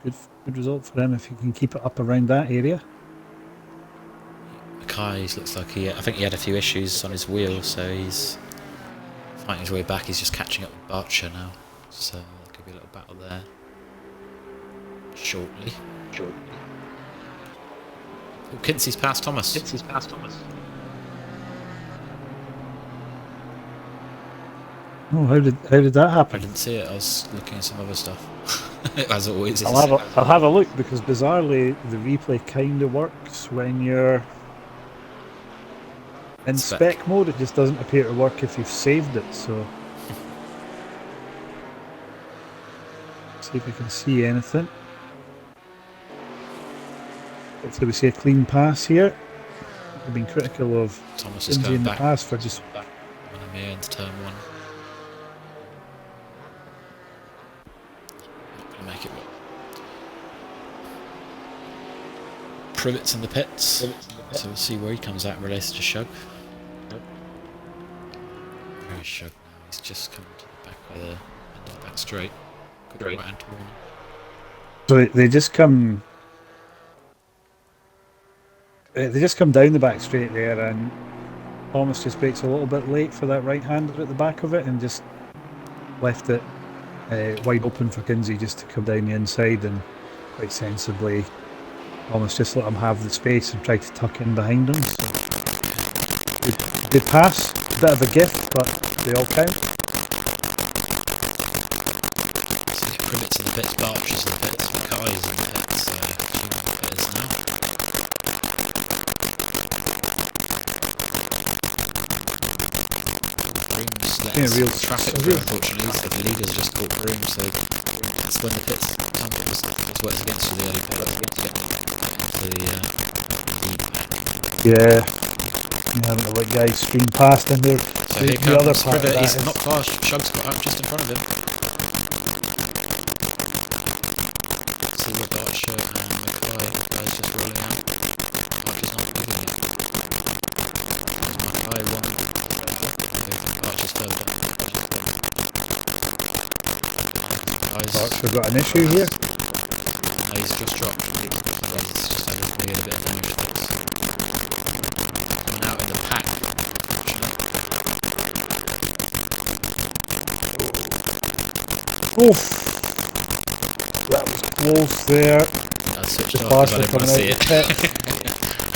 Good result for him if he can keep it up around that area. Mackay looks like I think he had a few issues on his wheel, so he's fighting his way back. He's just catching up with Barcher now, so there could be a little battle there shortly. Oh, Kinsey's past Thomas. Oh, how did that happen? I didn't see it. I was looking at some other stuff. As it always is. I'll have a look, because bizarrely the replay kind of works when you're In spec mode, it just doesn't appear to work if you've saved it, so... See if we can see anything. Hopefully we see a clean pass here. We've been critical of Thomas is going in the back past for just... on the near into turn 1. Not going to make it work. Privet's in the pits, so we'll see where he comes out in relation to Shug. Where is Shug now? He's just come to the back by the end of the back straight. Good right hand corner. So they just come... They just come down the back straight there, and Thomas just breaks a little bit late for that right-hander at the back of it, and just left it wide open for Kinsey just to come down the inside, and quite sensibly Thomas just let him have the space and tried to tuck in behind him. So good pass, a bit of a gift, but they all count. Privet's in the pits, Barcher's in the pits, Ricard's in the pits, Yeah, real traffic so unfortunately, so the leader's just caught Broom, so it's when the pits come, it works against you, the early pit. Yeah, having the right guy stream past in there. So here the other comes part Privet, he's is not far, Shug's got up just in front of him. Silver Barcher and McFly, both just rolling out. Barcher's not moving yet. McFly wrong. Barcher's further. Barcher got an issue here. No, he's just dropped. He's just had a bit of damage. And out in the pack. Oof. That was close there. The Barcher coming out of the pit.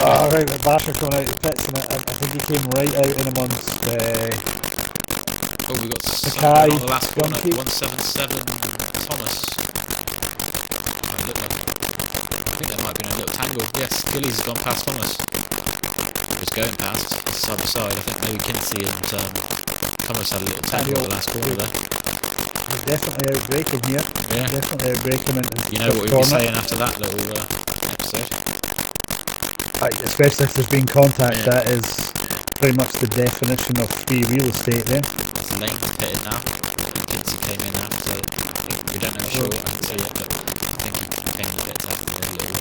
Oh, right, with Barcher coming out of the pits, and I think he came right out in amongst oh, we got Sakai, on the last corner, 177 Thomas. I think there might have been a little tangle. Yes, Gillies has gone past Thomas. Just going past, side by side. I think maybe Kinsey and Thomas had a little tangle at the last corner there. He's definitely outbreaking here. Yeah. Definitely outbreaking it. You know what we'd be saying after that little episode? Especially if there's been contact, that is pretty much the definition of free real estate there. It's lane pitted now. Kinsey came in now, so we don't know for sure. I can see it, but I think he came a bit after the little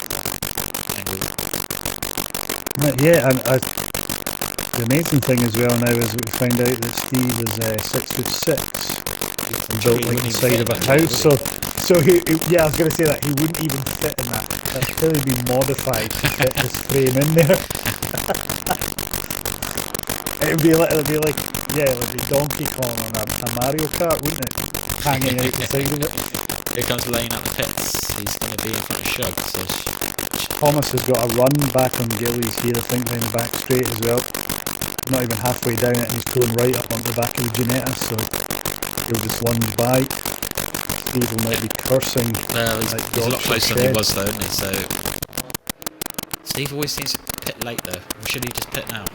tangle. Yeah, and the amazing thing as well now is that we find out that Steve is 6'6" and built like the side of a house. So he, yeah, I was going to say that he wouldn't even fit in that. That's clearly been modified to fit his frame in there. It'd be like Donkey Kong on a Mario Kart, wouldn't it? Hanging out the side of it. Here comes Lane at the pits. He's going to be in front of Shug. So Thomas has got a run back on Gillies here, I think, down the back straight as well. Not even halfway down it, and he's pulling right up onto the back of the Ginetta, so he'll just one by. Steve will now be cursing. He's a lot closer than he was though, isn't he? So Steve always seems to pit late though. Or should he just pit now?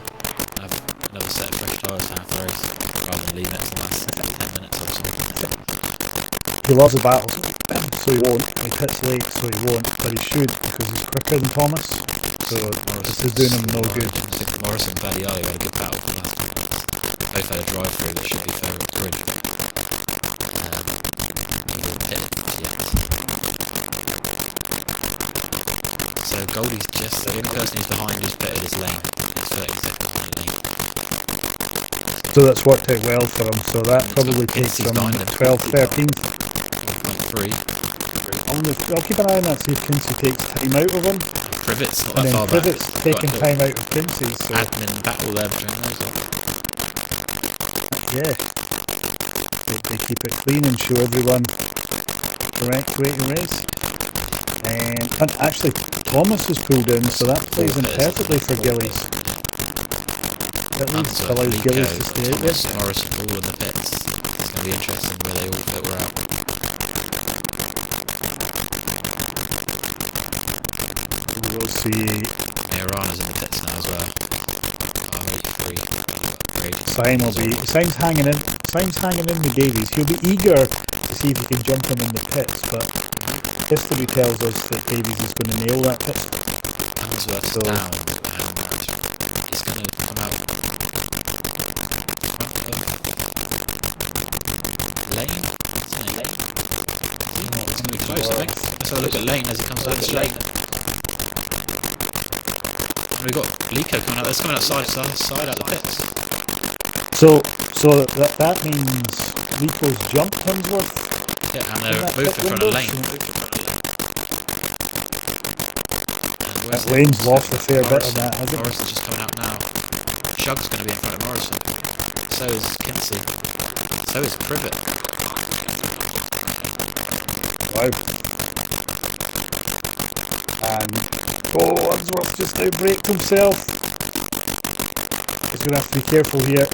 Have another set of fresh tyres now for race, rather than leave it to the last 10 minutes or something. He loves a battle, so he won't. He pits late, so he won't, but he should because he's quicker than Thomas. So this is doing him no good. Morrison and Paddy had a good battle from last time. Both had a drive through that should be further up the grid. So Goldie's just the only person who's behind who's better this lane. It's 30 seconds in the lead. So that's worked out well for him. So that probably takes him 12, 13. Three. I'll keep an eye on that, see if Kinsey takes time out of him. Privet's not And that then far back. Privet's taking time out of Kinsey. So Admin battle there between those. yeah, they keep it clean and show everyone the correct way to race. And actually, Thomas is pulled in, so that plays in perfectly for Gillies. At least allows Gillies to stay out there. Thomas, Morrison all in the pits. It's going to be interesting where they all fit were out. We will see. Rana's in the pits now as well. Simon's hanging in. Simon's hanging in with Davies. He'll be eager to see if he can jump him in the pits, but history tells us that Davies is going to nail that pit. Unsworth's down, and he's going to come out. Lane? It's going to be close, I think. Let's have a look at Lane as he comes down the straight. We've got Lico coming out. That's coming outside out the pits. So that means Lico's jumped Hemsworth. Yeah, and they're moved in front of Lane. That Lane's lost a fair bit of that, hasn't he? Morrison's just coming out now. Shug's going to be in front of Morrison. So is Kinsey. So is Privet. Wow. And Unsworth just outbraked himself. He's going to have to be careful here.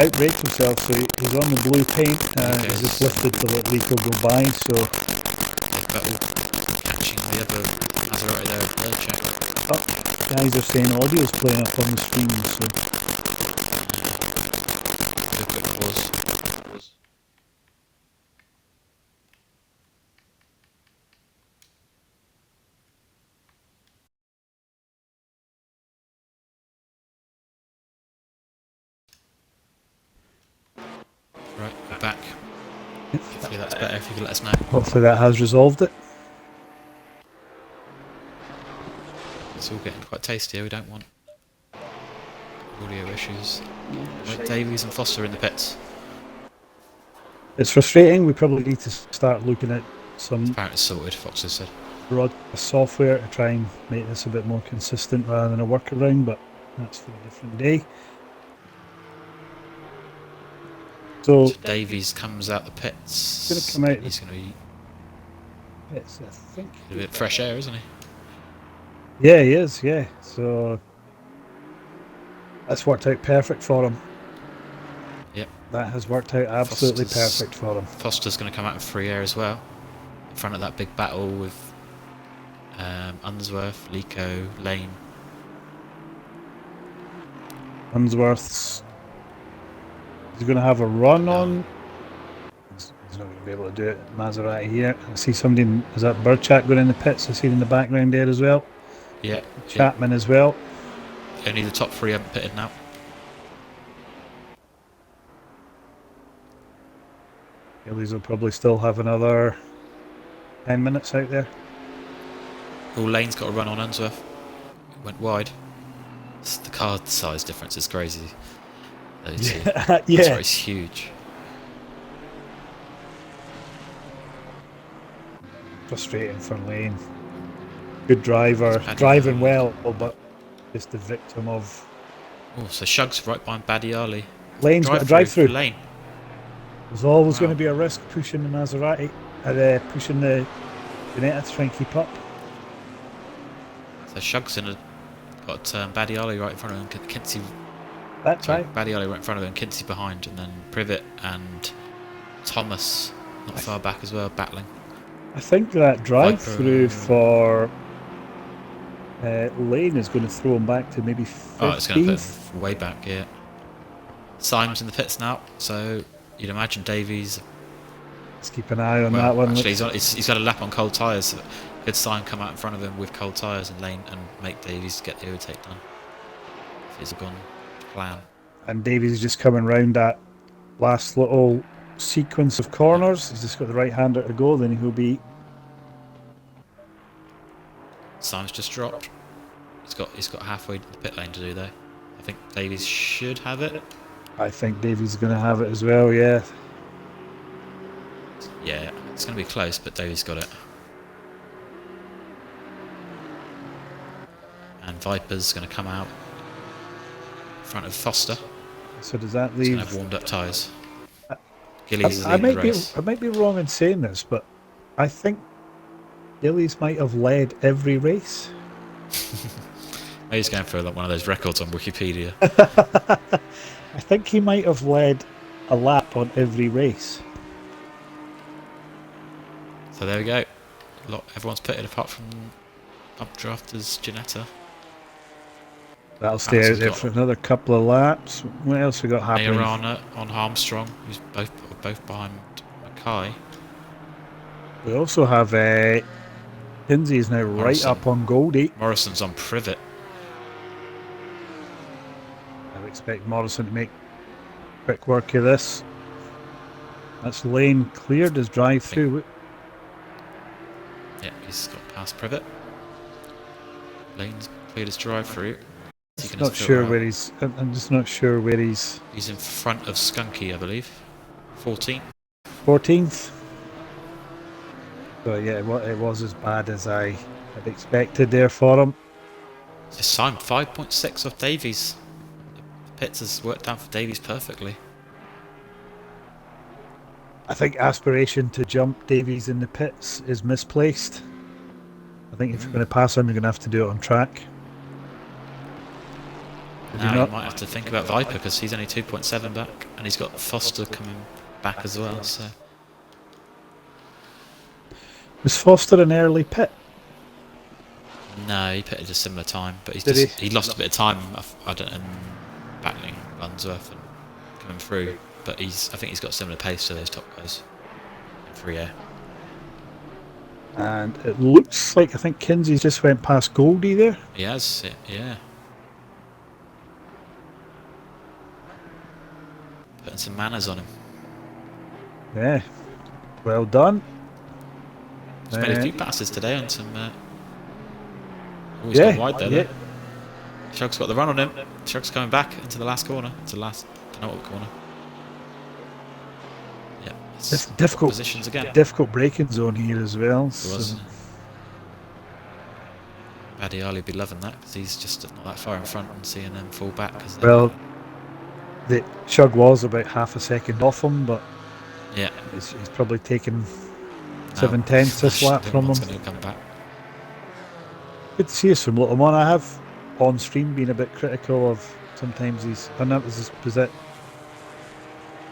Outbraked himself, so he's on the blue paint and he's just lifted to let Lico go by, so... Catching the other Maserati there, check. Oh, guys are saying audio's playing up on the screen, so... Right, we're back. Hopefully that's better if you can let us know. Hopefully that has resolved it. It's all getting quite tasty here, we don't want audio issues. Right, Davies and Foster in the pits. It's frustrating, we probably need to start looking at some Apparently it's sorted, Fox has said. broadcast software to try and make this a bit more consistent rather than a workaround, but that's for a different day. So Davies comes out the pits. He's going to come out. He's going to be pits, I think. A bit fresh air, isn't he? Yeah, he is. Yeah, so that's worked out perfect for him. Yep. That has worked out absolutely perfect for him. Foster's going to come out in free air as well, in front of that big battle with Unsworth, Lico, Lane. Unsworth's. He's going to have a run on. He's not going to be able to do it at Maserati here. I see somebody. Is that Burchak going in the pits? I see it in the background there as well. Yeah. Chapman as well. Only the top three haven't pitted now. Gillies will probably still have another 10 minutes out there. Oh, Lane's got a run on Unsworth. It went wide. The card size difference is crazy. Yeah. It's huge. Frustrating for Lane. Good driver, driving well, but just the victim of. Oh, so Shug's right behind Badiali. Lane's got a drive-through. Lane. There's always going to be a risk pushing the Maserati, pushing the Ginetta to try and keep up. So Shug's got Badiali right in front of him, Kinsey. That's right. Badiali right in front of him, Kinsey behind, and then Privet and Thomas not far back as well, battling. I think that drive-through for Lane is going to throw him back to maybe 15th. Oh, it's going to put him way back, yeah. Simon's in the pits now, so you'd imagine Davies. Let's keep an eye on that one. Actually, he's got a lap on cold tyres. So could Simon come out in front of him with cold tyres and Lane and make Davies get the overtake done? If he's gone to plan. And Davies is just coming round that last little sequence of corners. He's just got the right hander to go, then he'll be. Simon's just dropped. He's got halfway to the pit lane to do though. I think Davies should have it. I think Davies is going to have it as well, yeah. Yeah, it's going to be close, but Davies got it. And Viper's going to come out in front of Foster. So does that leave? He's going to have warmed up tyres. Gillies is leading the race. I might be wrong in saying this, but I think Gillies might have led every race. He's going for one of those records on Wikipedia. I think he might have led a lap on every race. So there we go. Everyone's pitted apart from Updrafters Ginetta. That'll stay out there for another couple of laps. What else we got happening? Majorana on Armstrong, who's both behind Mackay. We also have Kinsey is now right up on Goldie. Morrison's on Privet. I would expect Morrison to make quick work of this. That's lane cleared as drive through. Yeah, he's got past Privet. Lane's cleared his drive through. I'm just not sure where he's. He's in front of Skunky, I believe. 14th. 14th. So yeah, it was as bad as I had expected there for him. It's time 5.6 off Davies. The pits has worked out for Davies perfectly. I think aspiration to jump Davies in the pits is misplaced. I think if you're going to pass him, you're going to have to do it on track. Now you might have to think about Viper because he's only 2.7 back, and he's got Foster coming back as well. So was Foster an early pit? No, he pitted a similar time, but he lost a bit of time. I don't know, battling Unsworth and coming through. But I think he's got a similar pace to those top guys in free air. And it looks like I think Kinsey just went past Goldie there. He has, yeah. Putting some manners on him. Yeah, well done. He's made a few passes today on some. He's gone wide there. Yeah. Shug's got the run on him. Shug's coming back into the last corner. It's the last penultimate corner. Yeah, it's difficult positions again. Difficult braking zone here as well. It was. Paddy Harley be loving that because he's just not that far in front and seeing them fall back. Well, the Shug was about half a second off him, but yeah, he's probably taken 7/10 this lap from him. Going to come back. Good to see us from Little Mon. I have on stream been a bit critical of sometimes was it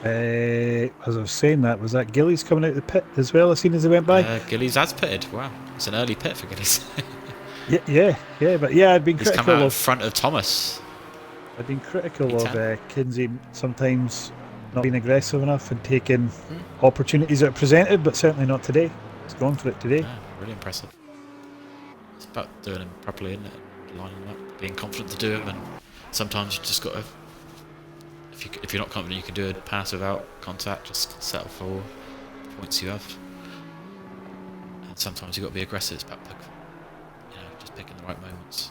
as I was saying that, was that Gillies coming out of the pit as well as soon as he went by? Gillies has pitted. Wow, it's an early pit for Gillies. yeah, but yeah, I'd been critical come out in front of Thomas. I've been critical of Kinsey sometimes not being aggressive enough and taking opportunities that are presented, but certainly not today. He's gone for it today. Yeah, really impressive. It's about doing them properly, isn't it? Lining them up, being confident to do them, and sometimes you just got to. If you're not confident, you can do a pass without contact. Just settle for the points you have. And sometimes you've got to be aggressive. It's about just picking the right moments.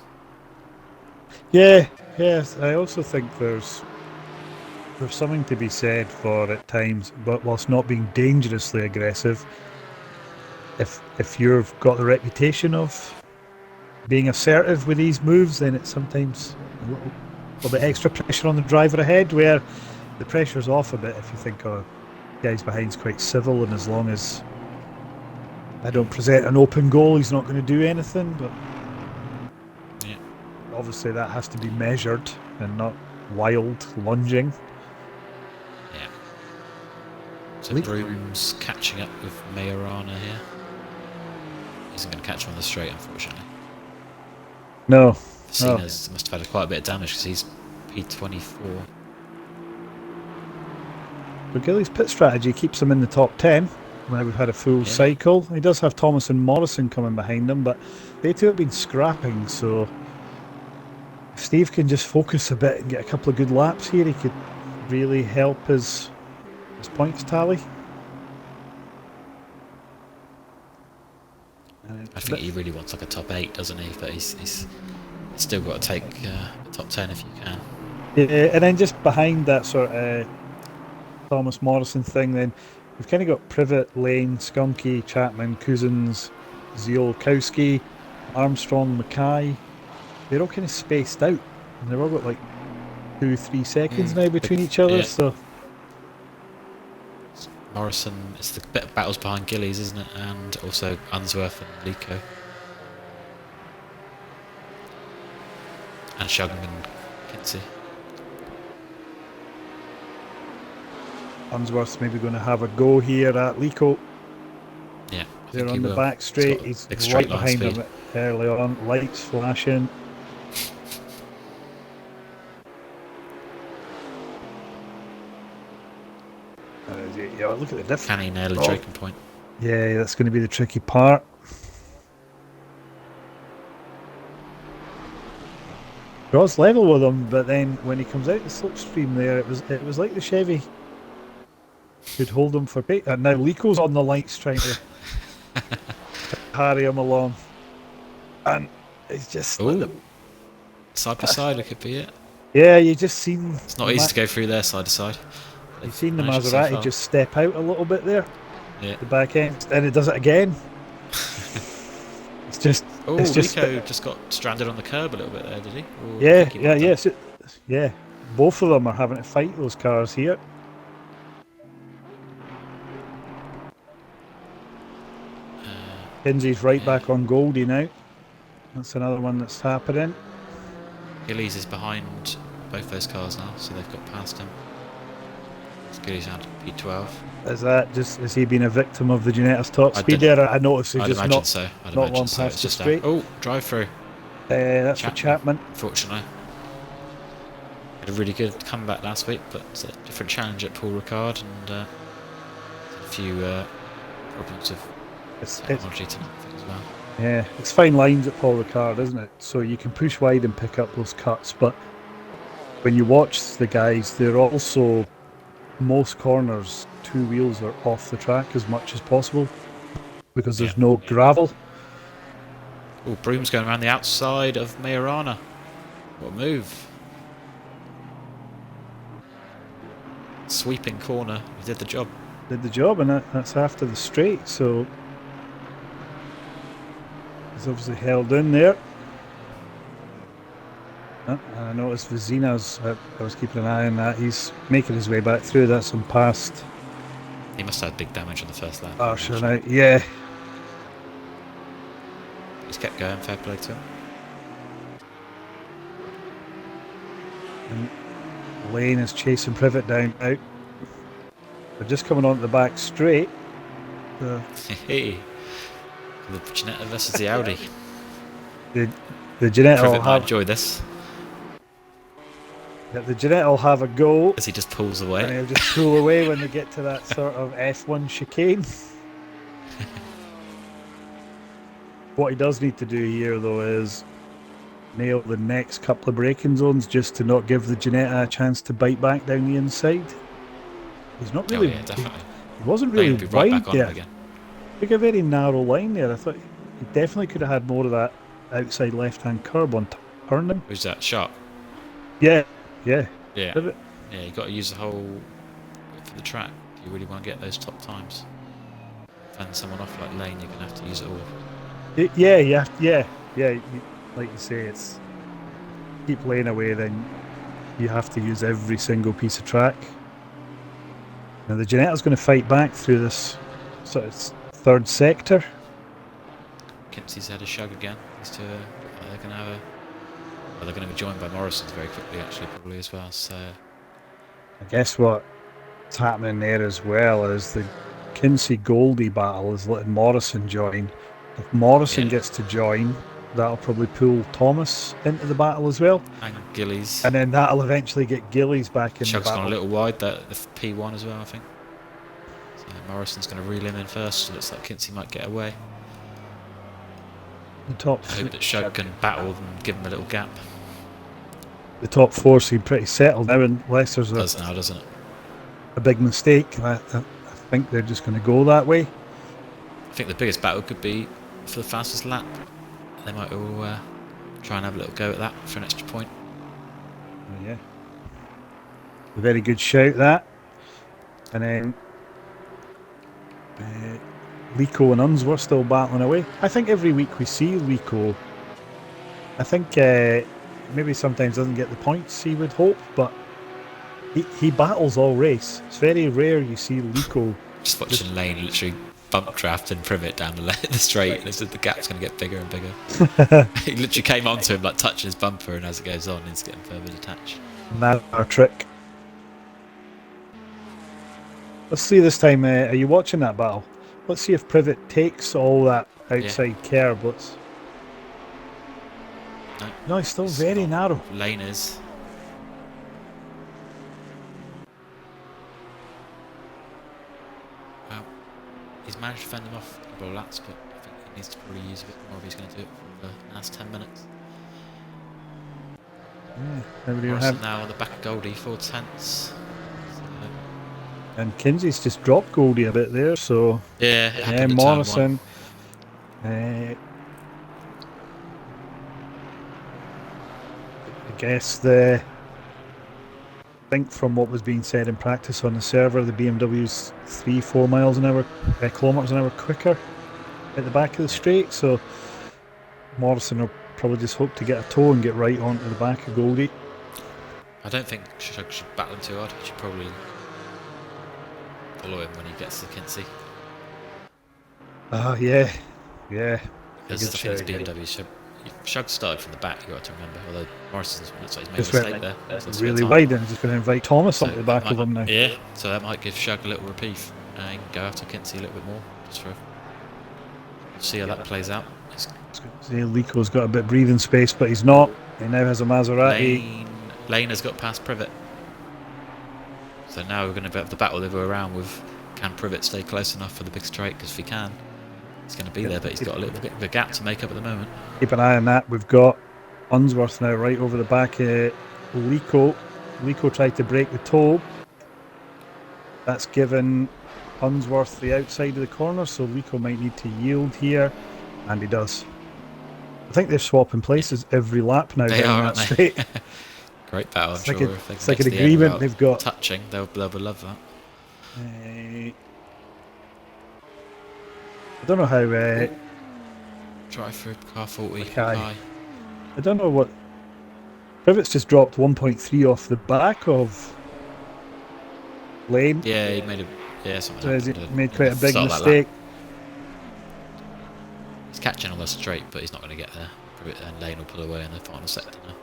Yes. I also think there's something to be said for at times, but whilst not being dangerously aggressive, if you've got the reputation of being assertive with these moves, then it's sometimes a little bit extra pressure on the driver ahead, where the pressure's off a bit if you think, oh, guys behind's quite civil, and as long as I don't present an open goal, he's not going to do anything. But obviously that has to be measured and not wild lunging. Yeah. So Broom's catching up with Majorana here. Isn't going to catch him on the straight, unfortunately. No. Cena's must have had quite a bit of damage because he's P24. But Gilly's pit strategy keeps him in the top 10 when we've had a full cycle. He does have Thomas and Morrison coming behind him, but they two have been scrapping, so if Steve can just focus a bit and get a couple of good laps here, he could really help his points tally. I think he really wants like a top 8, doesn't he? But he's still got to take a top 10 if you can. Yeah, and then just behind that sort of Thomas Morrison thing, then we've kind of got Privet, Lane, Skunky, Chapman, Cousins, Ziolkowski, Armstrong, Mackay. They're all kind of spaced out, and they've all got like 2-3 seconds now between each other. So Morrison, it's the bit of battles behind Gillies, isn't it? And also Unsworth and Lico. And Shug and Kinsey. Unsworth's maybe going to have a go here at Lico. Yeah. They're on the back straight. He's right behind him early on. Lights flashing. Yeah, look at the difference. Can he nail a braking point? Yeah, that's going to be the tricky part. Draws level with him, but then when he comes out the slipstream there, it was like the Chevy could hold him for bait. And now Lico's on the lights trying to carry him along, and it's just side by side. It could be it. Yeah, you just seen. It's not easy to go through there side to side. You've seen the Maserati just step out a little bit there. Yeah. The back end, and it does it again. It's just. Oh, Rico just got stranded on the curb a little bit there, did he? Or Yeah. Both of them are having to fight those cars here. Kinsey's right back on Goldie now. That's another one that's happening. Gillies is behind both those cars now, so they've got past him. Gillies had P12. Has he been a victim of the Ginettas top speed there? I noticed he just not long past the straight. Drive through. That's for Chapman. Unfortunately. Had a really good comeback last week, but it's a different challenge at Paul Ricard, and a few problems with technology tonight, I think, as well. Yeah, it's fine lines at Paul Ricard, isn't it? So you can push wide and pick up those cuts, but when you watch the guys, they're also, most corners, two wheels are off the track as much as possible because there's no gravel. Oh, Broom's going around the outside of Majorana. What a move. Sweeping corner, he did the job. Did the job, and that's after the straight, so he's obviously held in there. I noticed Vizina's, I was keeping an eye on that, he's making his way back through. That's him past. He must have had big damage on the first lap. Oh, sure, now, yeah. He's kept going, fair play to him. And Lane is chasing Privet down out. They're just coming onto the back straight. Hey, the Ginetta versus the Audi. The Ginetta will might enjoy this. Yeah, the Ginetta will have a go. As he just pulls away. And he'll just pull away when they get to that sort of F1 chicane. What he does need to do here, though, is nail the next couple of braking zones just to not give the Ginetta a chance to bite back down the inside. He's not really. Oh, yeah, definitely. He wasn't really right wide back on there. again. Took a very narrow line there. I thought he definitely could have had more of that outside left-hand curb on turning. Who's that? Sharp? Yeah. Yeah, you got to use the whole for the track. If you really want to get those top times. Fend someone off like Lane, you're going to have to use it all. Like you say, it's keep Lane away, then you have to use every single piece of track. Now the Ginetta's going to fight back through this sort of third sector. Kinsey's had a shug again. These two they're going to have a... Well, they're going to be joined by Morrison very quickly, actually, probably as well. So, I guess what's happening there as well is the Kinsey-Goldie battle is letting Morrison join. If Morrison gets to join, that'll probably pull Thomas into the battle as well. And Gillies. And then that'll eventually get Gillies back in Shug's the battle. gone a little wide, the P1 as well, I think. So Morrison's going to reel him in first. So it looks like Kinsey might get away. The top I hope that Shug can battle and give him a little gap. The top four seem pretty settled now, unless there's doesn't it? A big mistake. I think they're just going to go that way. I think the biggest battle could be for the fastest lap. They might all try and have a little go at that for an extra point. Oh, yeah. A very good shout, that. And then Lico and Unsworth still battling away. I think every week we see Lico. I think maybe sometimes doesn't get the points he would hope, but he battles all race. It's very rare you see Lico. Just watching Lane literally bump draft and privet down the straight, and the gap's going to get bigger and bigger. He literally came onto him like touching his bumper, and as it goes on, it's getting further detached. That's our trick. Let's see this time. Are you watching that battle? Let's see if Privet takes all that outside curb. No, it's still very narrow. Lane is. he's managed to fend them off a couple of laps, but I think he needs to probably use a bit more if he's going to do it for the last 10 minutes. Yeah, nobody will Morrison have. now on the back of Goldie, 4 tenths. And Kinsey's just dropped Goldie a bit there, so Yeah, it happened at Morrison. turn 1. I guess I think from what was being said in practice on the server, the BMW's 3-4 miles an hour, kilometers an hour quicker at the back of the straight. So Morrison will probably just hope to get a toe and get right onto the back of Goldie. I don't think Shug should battle him too hard. He should probably follow him when he gets to Kinsey. Yeah. Because the thing is, BMW Shug started from the back, you've got to remember, although Morrison looks like he's made Just a mistake went there. really wide, and he's just going to invite Thomas onto the back might, of him now. Yeah, so that might give Shug a little reprieve and go after Kinsey a little bit more. Just for see how that plays out. Lico's got a bit of breathing space, but he's not. He now has a Maserati. Lane has got past Privet. So now we're going to have the battle the other way around with, can Privet stay close enough for the big straight? Because if he can, he's going to be there, but he's got a little bit of a gap to make up at the moment. Keep an eye on that. We've got Unsworth now right over the back of Lico. Lico tried to break the toe. That's given Unsworth the outside of the corner, so Lico might need to yield here, and he does. I think they're swapping places every lap now down that straight. Great battle, I'm sure. It's like an agreement they've got. Touching, they'll love that. I don't know how. Drive through car 40. I don't know what. Privet's just dropped 1.3 off the back of Lane. Yeah, he made something. So he made quite a big mistake. He's catching on the straight, but he's not going to get there. Privet and Lane will pull away in the final sector now.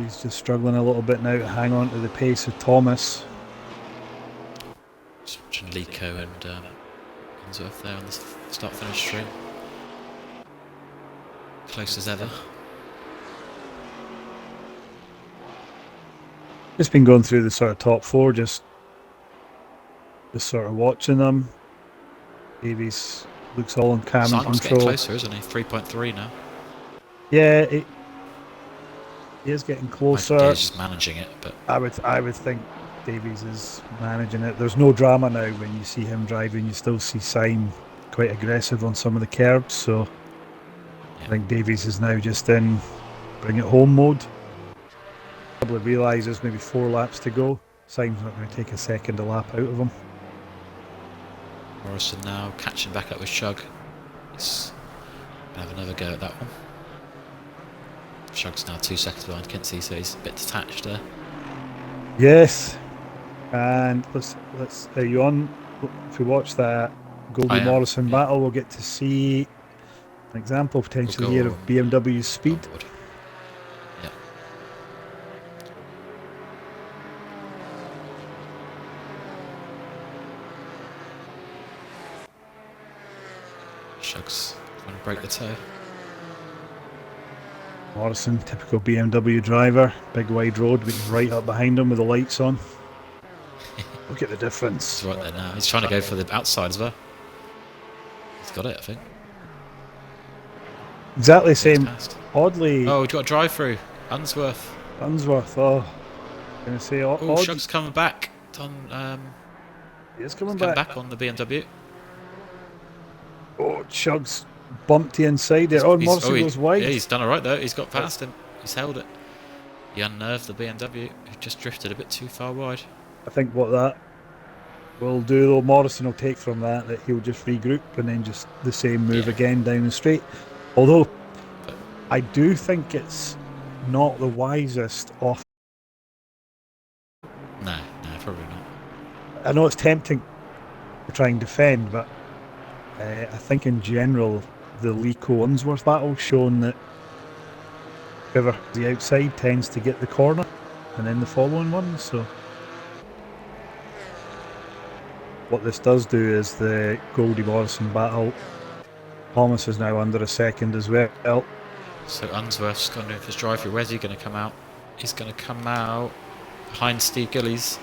He's just struggling a little bit now to hang on to the pace of Thomas. Just watching Lico and Unsworth there on the start-finish straight. Close as ever. Just been going through the sort of top four, just sort of watching them. Davies looks all in calm and control. Getting closer, isn't he? 3.3 now. Yeah, he is getting closer. He's just managing it, but I would think Davies is managing it. There's no drama now when you see him driving. You still see Syme quite aggressive on some of the curbs, so yeah. I think Davies is now just in bring it home mode. Probably realises maybe 4 laps to go. Syme's not going to take a second a lap out of him. Morrison now catching back up with Shug. He's going to have another go at that one. Shug's now 2 seconds behind Kinsey, so he's a bit detached there. Yes, and let's are you on? If we watch that Goldie Morrison battle, we'll get to see an example potentially here of BMW's speed. Yeah. Shug's trying to break the toe. Morrison, typical BMW driver, big wide road, but he's right up behind him with the lights on. Look at the difference. He's right there now. He's trying to go for the outside as well. He's got it, I think. Exactly the same. Oddly. Oh, we've got a drive through. Unsworth. Oh, I'm going to say odd. Oh, Shug's coming back. He is coming back on the BMW. Oh, Shug's bumped the inside there. Morrison goes wide. Yeah, he's done alright though. He's got past him. He's held it. He unnerved the BMW, who just drifted a bit too far wide. I think what that will do, though, Morrison will take from that he'll just regroup and then just the same move again down the straight. Although, I do think it's not the wisest off. No, probably not. I know it's tempting to try and defend, but I think in general, the Lico Unsworth battle shown that whoever the outside tends to get the corner and then the following one. So what this does do is the Goldie Morrison battle. Thomas is now under a second as well. So Unsworth's going to do his drive through. Where's he going to come out? He's going to come out behind Steve Gillies.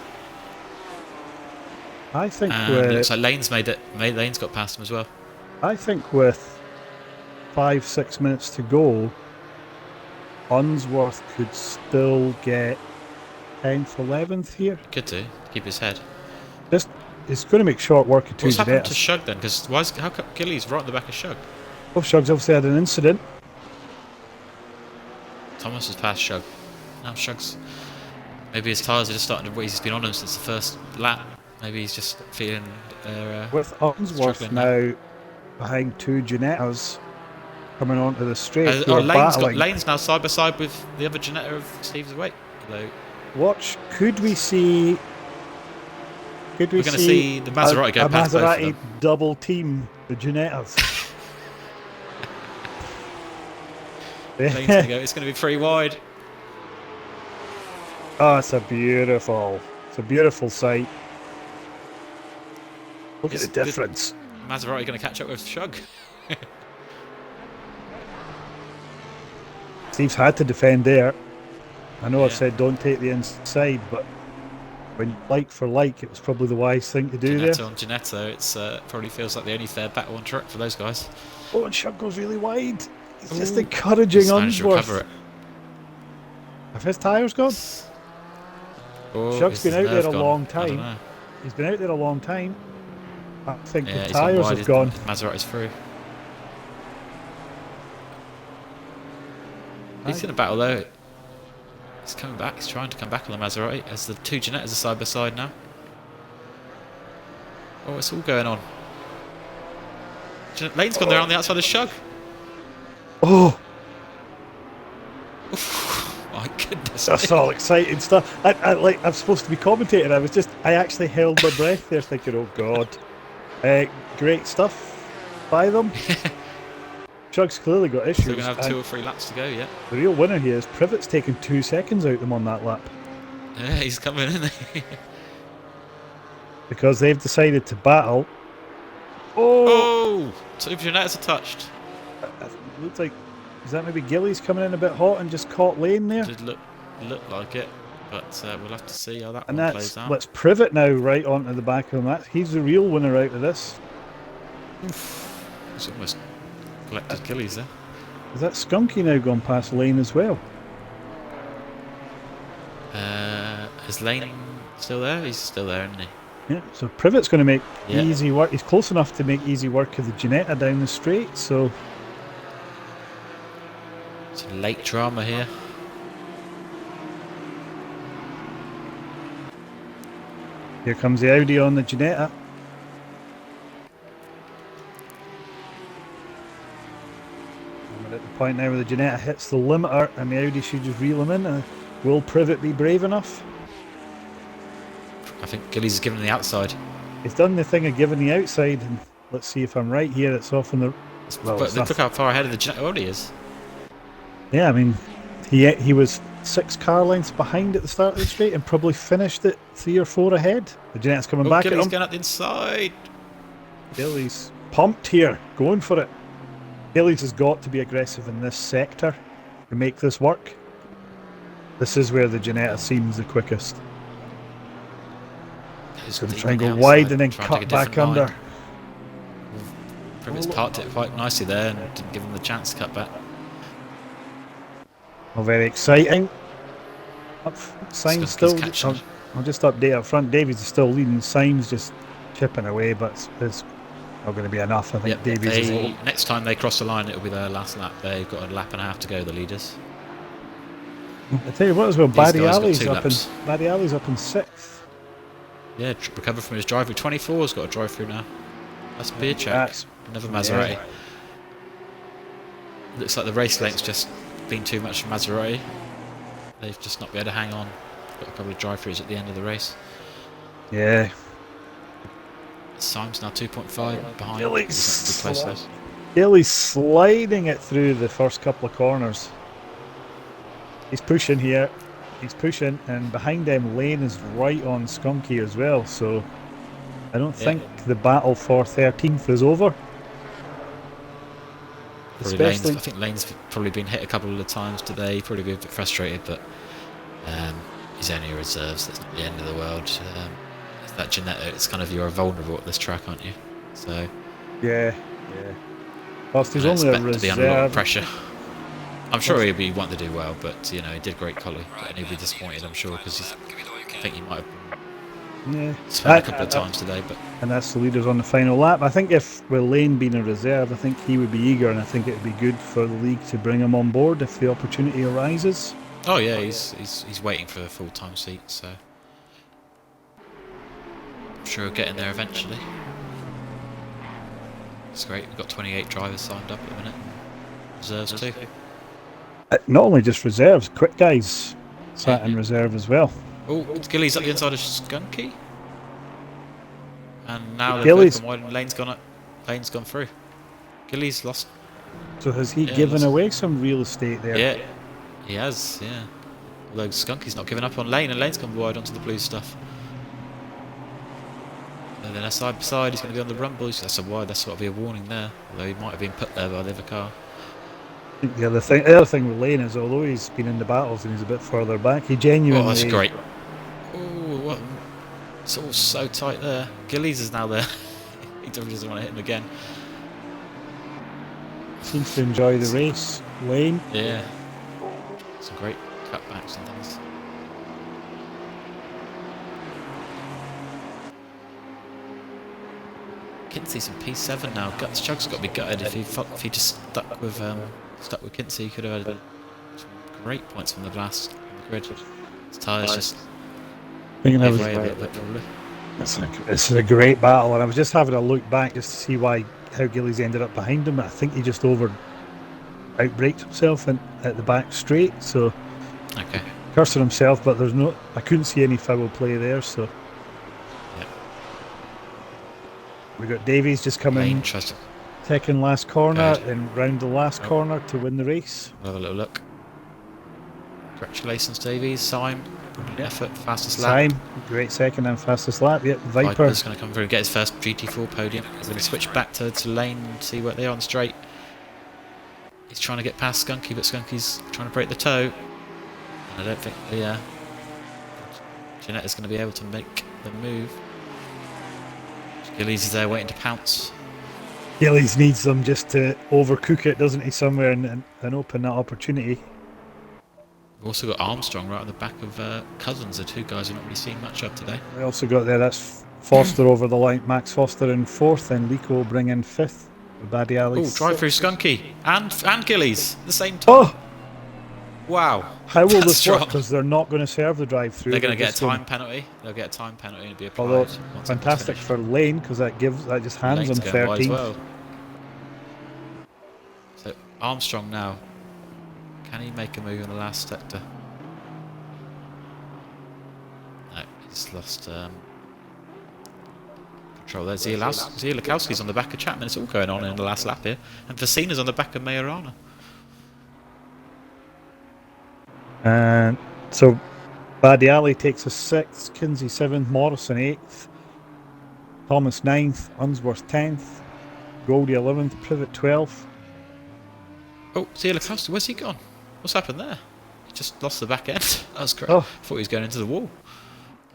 I think And it looks like Lane's made it. Lane's got past him as well. I think with 5-6 minutes to go, Unsworth could still get 10th, 11th here. Could do. Keep his head. Just, it's going to make short work of two What's happened to Ginettas. Shug then? Because how come Gillies right on the back of Shug? Both Shug's obviously had an incident. Thomas has passed Shug. Now Shug's... Maybe his tyres are just starting to... He's been on him since the first lap. Maybe he's just feeling... With Unsworth now behind two Ginettas coming onto the straight. Lane's now side by side with the other Ginetta of Steve's weight. Although, watch, could we see... we're going to see the Maserati go past both of them. Double team the Ginettas. Lane's going to go, it's going to be pretty wide. Oh, it's a beautiful sight. Look at the difference. Maserati going to catch up with Shug. Steve's had to defend there. I know I've said don't take the inside, but when like for like, it was probably the wise thing to do Ginetta there. on Ginetta, it's probably feels like the only fair battle on track for those guys. Oh, and Shug goes really wide. He's just encouraging Unsworth. Have his tyres gone? Shug's been out there a long time. He's been out there a long time. I think the tyres have gone. Maserati's through. He's going to battle though. He's coming back. He's trying to come back on the Maserati as the two Ginettas are side by side now. Oh, it's all going on. Lane's gone there on the outside of Shug. Oh! My goodness. That's all exciting stuff. I'm supposed to be commentating. I actually held my breath there thinking, oh God. Great stuff by them. Shug's clearly got issues. Still going to have 2 or 3 laps to go, yeah. The real winner here is Privet's taking 2 seconds out of them on that lap. Yeah, he's coming in. Because they've decided to battle. Oh! 2 Ginettas are touched. It looks like, is that maybe Gillies coming in a bit hot and just caught Lane there? Did look like it, but we'll have to see how that and one plays out. Let's Privet now right onto the back of him. He's the real winner out of this. He's almost collected Gillies there. Is that Skunky now gone past Lane as well? Is Lane still there? He's still there, isn't he? Yeah, so Privet's going to make easy work. He's close enough to make easy work of the Ginetta down the straight, so... Some late drama here. Here comes the Audi on the Ginetta. We're at the point now where the Ginetta hits the limiter and the Audi should just reel him in. Will Privet be brave enough? I think Gillies is giving the outside. He's done the thing of giving the outside, and let's see if I'm right here. It's off on the... Well, but look how far ahead of the Ginetta Audi is. Yeah, I mean, he was 6 car lengths behind at the start of the straight and probably finished it 3 or 4 ahead. The Ginetta's coming back Gillies at him. going up the inside. Gillies pumped here, going for it. Gillies has got to be aggressive in this sector to make this work. This is where the Ginetta seems the quickest. He's going to try and go wide and then cut back under. Privet's parked it quite nicely there and didn't give him the chance to cut back. Oh, very exciting. Symes still... I'll just update up front. Davies is still leading. Symes just chipping away, but it's not going to be enough. I think Davies is... Next time they cross the line, it'll be their last lap. They've got a lap and a half to go, the leaders. I tell you what as well, Barry Alley's up in 6th. Yeah, recovered from his drive-through. 24's got a drive-through now. That's B.Tux. Another Maserati. Yeah. Looks like the race length's just been too much for Maserati. They've just not been able to hang on. Got a couple of drive-throughs at the end of the race. Yeah. Symes now 2.5 behind. Gillies sliding it through the first couple of corners. He's pushing here. He's pushing, and behind them Lane is right on Skunky as well, so I don't think the battle for 13th is over. I think Lane's probably been hit a couple of times today. Probably be a bit frustrated, but He's only a reserves. That's not the end of the world. It's that genetic. It's kind of you're vulnerable at this track, aren't you? So Yeah. Whilst I he's don't only a expect to be under a lot of reserve, pressure. I'm sure he'll be wanting to do well, but you know he did great quali, and he'll be disappointed. I'm sure because I think he might have spent a couple of times today, but. And that's the leaders on the final lap. I think if with Lane being a reserve, I think he would be eager, and I think it would be good for the league to bring him on board if the opportunity arises. Oh yeah, he's waiting for a full-time seat, so I'm sure he'll get in there eventually. It's great. We've got 28 drivers signed up at the minute. Reserves too. Not only just reserves, quick guys sat in reserve as well. Oh, Gilly's at the inside of Skunky. And now Gilly's they've gone wide and Lane's gone up. Lane's gone through. Gilly's lost. So has he given away some real estate there? Yeah, he has, yeah. Although Skunky's not given up on Lane, and Lane's gone wide onto the blue stuff. And then side by side, he's going to be on the rumbles. That's a wide, that's got to be a warning there. Although he might have been put there by the other car. I think the other thing with Lane is, although he's been in the battles and he's a bit further back, he genuinely... Oh, that's great. Oh, what? It's all so tight there. Gillies is now there. He doesn't want to hit him again. Seems to enjoy the race. Lane. Yeah. Some great cutbacks and things. Kinsey's in P7 now. Chug's got to be gutted if he just stuck with Kinsey. He could have had some great points from the blast on the grid. His tyres just gave way a bit probably. It's a great battle, and I was just having a look back just to see how Gillies ended up behind him. I think he just outbraked himself at the back straight, so okay. Cursing himself, but I couldn't see any foul play there, so yeah. We got Davies just coming second last corner and round the last corner to win the race. We'll have a little look. Congratulations, Davies. Syme, brilliant effort, fastest lap. Syme, great second and fastest lap. Yep, Viper's going to come through and get his first GT4 podium. He's going to switch back to Lane and see where they are on the straight. He's trying to get past Skunky, but Skunky's trying to break the toe. And I don't think Jeanette is going to be able to make the move. Gillies is there waiting to pounce. Gillies needs them just to overcook it, doesn't he, somewhere and open that opportunity. We've also got Armstrong right on the back of Cousins, the two guys we've not really seen much of today. We also got that's Foster over the line, Max Foster in fourth, and Lico bring in fifth. Oh, drive through Skunky and Gillies at the same time. Oh! Wow. How will this work? Because they're not going to serve the drive-through. They're going to get a time penalty. They'll get a time penalty and be applied. Although fantastic for Lane, because that just hands them 13th. Well. So Armstrong now. Can he make a move in the last sector? No, he's lost control there. Zielakowski's on the back of Chapman. It's all going on in the last lap here. And Vecina's on the back of Majorana. And so Badiali takes a 6th, Kinsey 7th, Morrison 8th, Thomas 9th, Unsworth 10th, Goldie 11th, Privet 12th. Oh, Zielakowski, where's he gone? What's happened there? He just lost the back end. That was great. Oh. I thought he was going into the wall.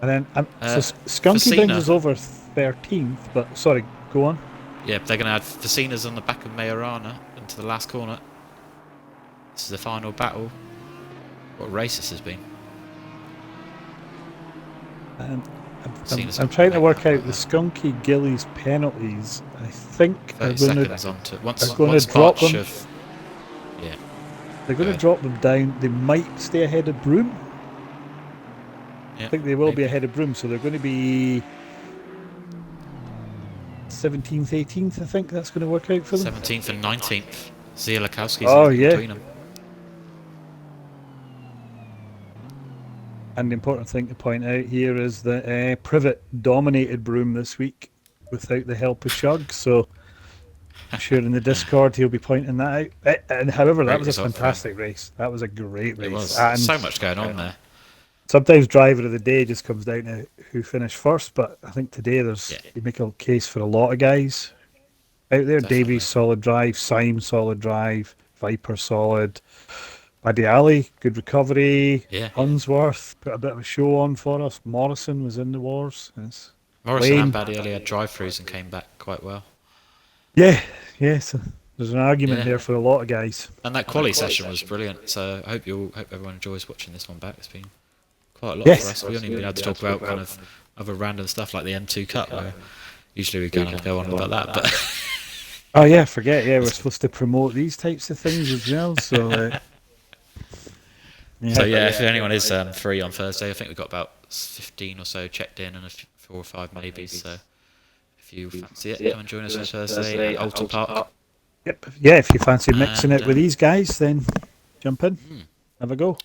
And then so Skunky brings us over 13th, but sorry, go on. Yeah, they're going to add Vecina's on the back of Majorana into the last corner. This is the final battle. What a race this has been. And I'm trying to work out the Skunky Gillies penalties. I think they're going to drop them. Yeah. They're going to drop them down. They might stay ahead of Broome. Yeah, I think they will be ahead of Broome, so they're going to be 17th, 18th. I think that's going to work out for them. 17th and 19th. Zielakowski's between them. And the important thing to point out here is that Privet dominated Broome this week without the help of Shug, so I'm sure in the Discord he'll be pointing that out. And however, that was a fantastic race. That was a great race. It was. And so much going on there. Sometimes driver of the day just comes down to who finished first, but I think today you make a case for a lot of guys out there. Definitely. Davies solid drive, Syme solid drive, Viper solid. Paddy Alley, good recovery. Yeah. Unsworth put a bit of a show on for us. Morrison was in the wars. Yes. Morrison Lane. and Baddy earlier had drive-throughs and came back quite well. Yeah, yeah. So there's an argument Yeah. there for a lot of guys. And that quali session was brilliant. So I hope everyone enjoys watching this one back. It's been quite a lot Yes. for us. We haven't even been able to talk about kind of other random stuff like the M2 Cup, where usually we go on about that. But Oh yeah, forget. Yeah, we're supposed to promote these types of things as well. So. So yeah, if anyone is free on Thursday, I think we've got about 15 or so checked in, and 4 or 5 maybes. So if you fancy it, come and join us on Thursday at Alton Park. Yep. Yeah, if you fancy mixing it with these guys, then jump in, have a go.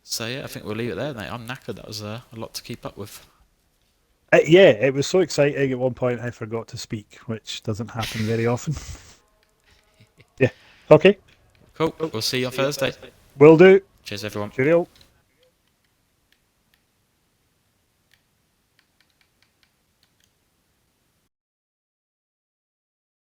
So yeah, I think we'll leave it there, mate. I'm knackered. That was a lot to keep up with. Yeah, it was so exciting. At one point, I forgot to speak, which doesn't happen very often. Yeah. Okay. Cool. We'll see you on Thursday. Will do. Cheers, everyone. Cheerio.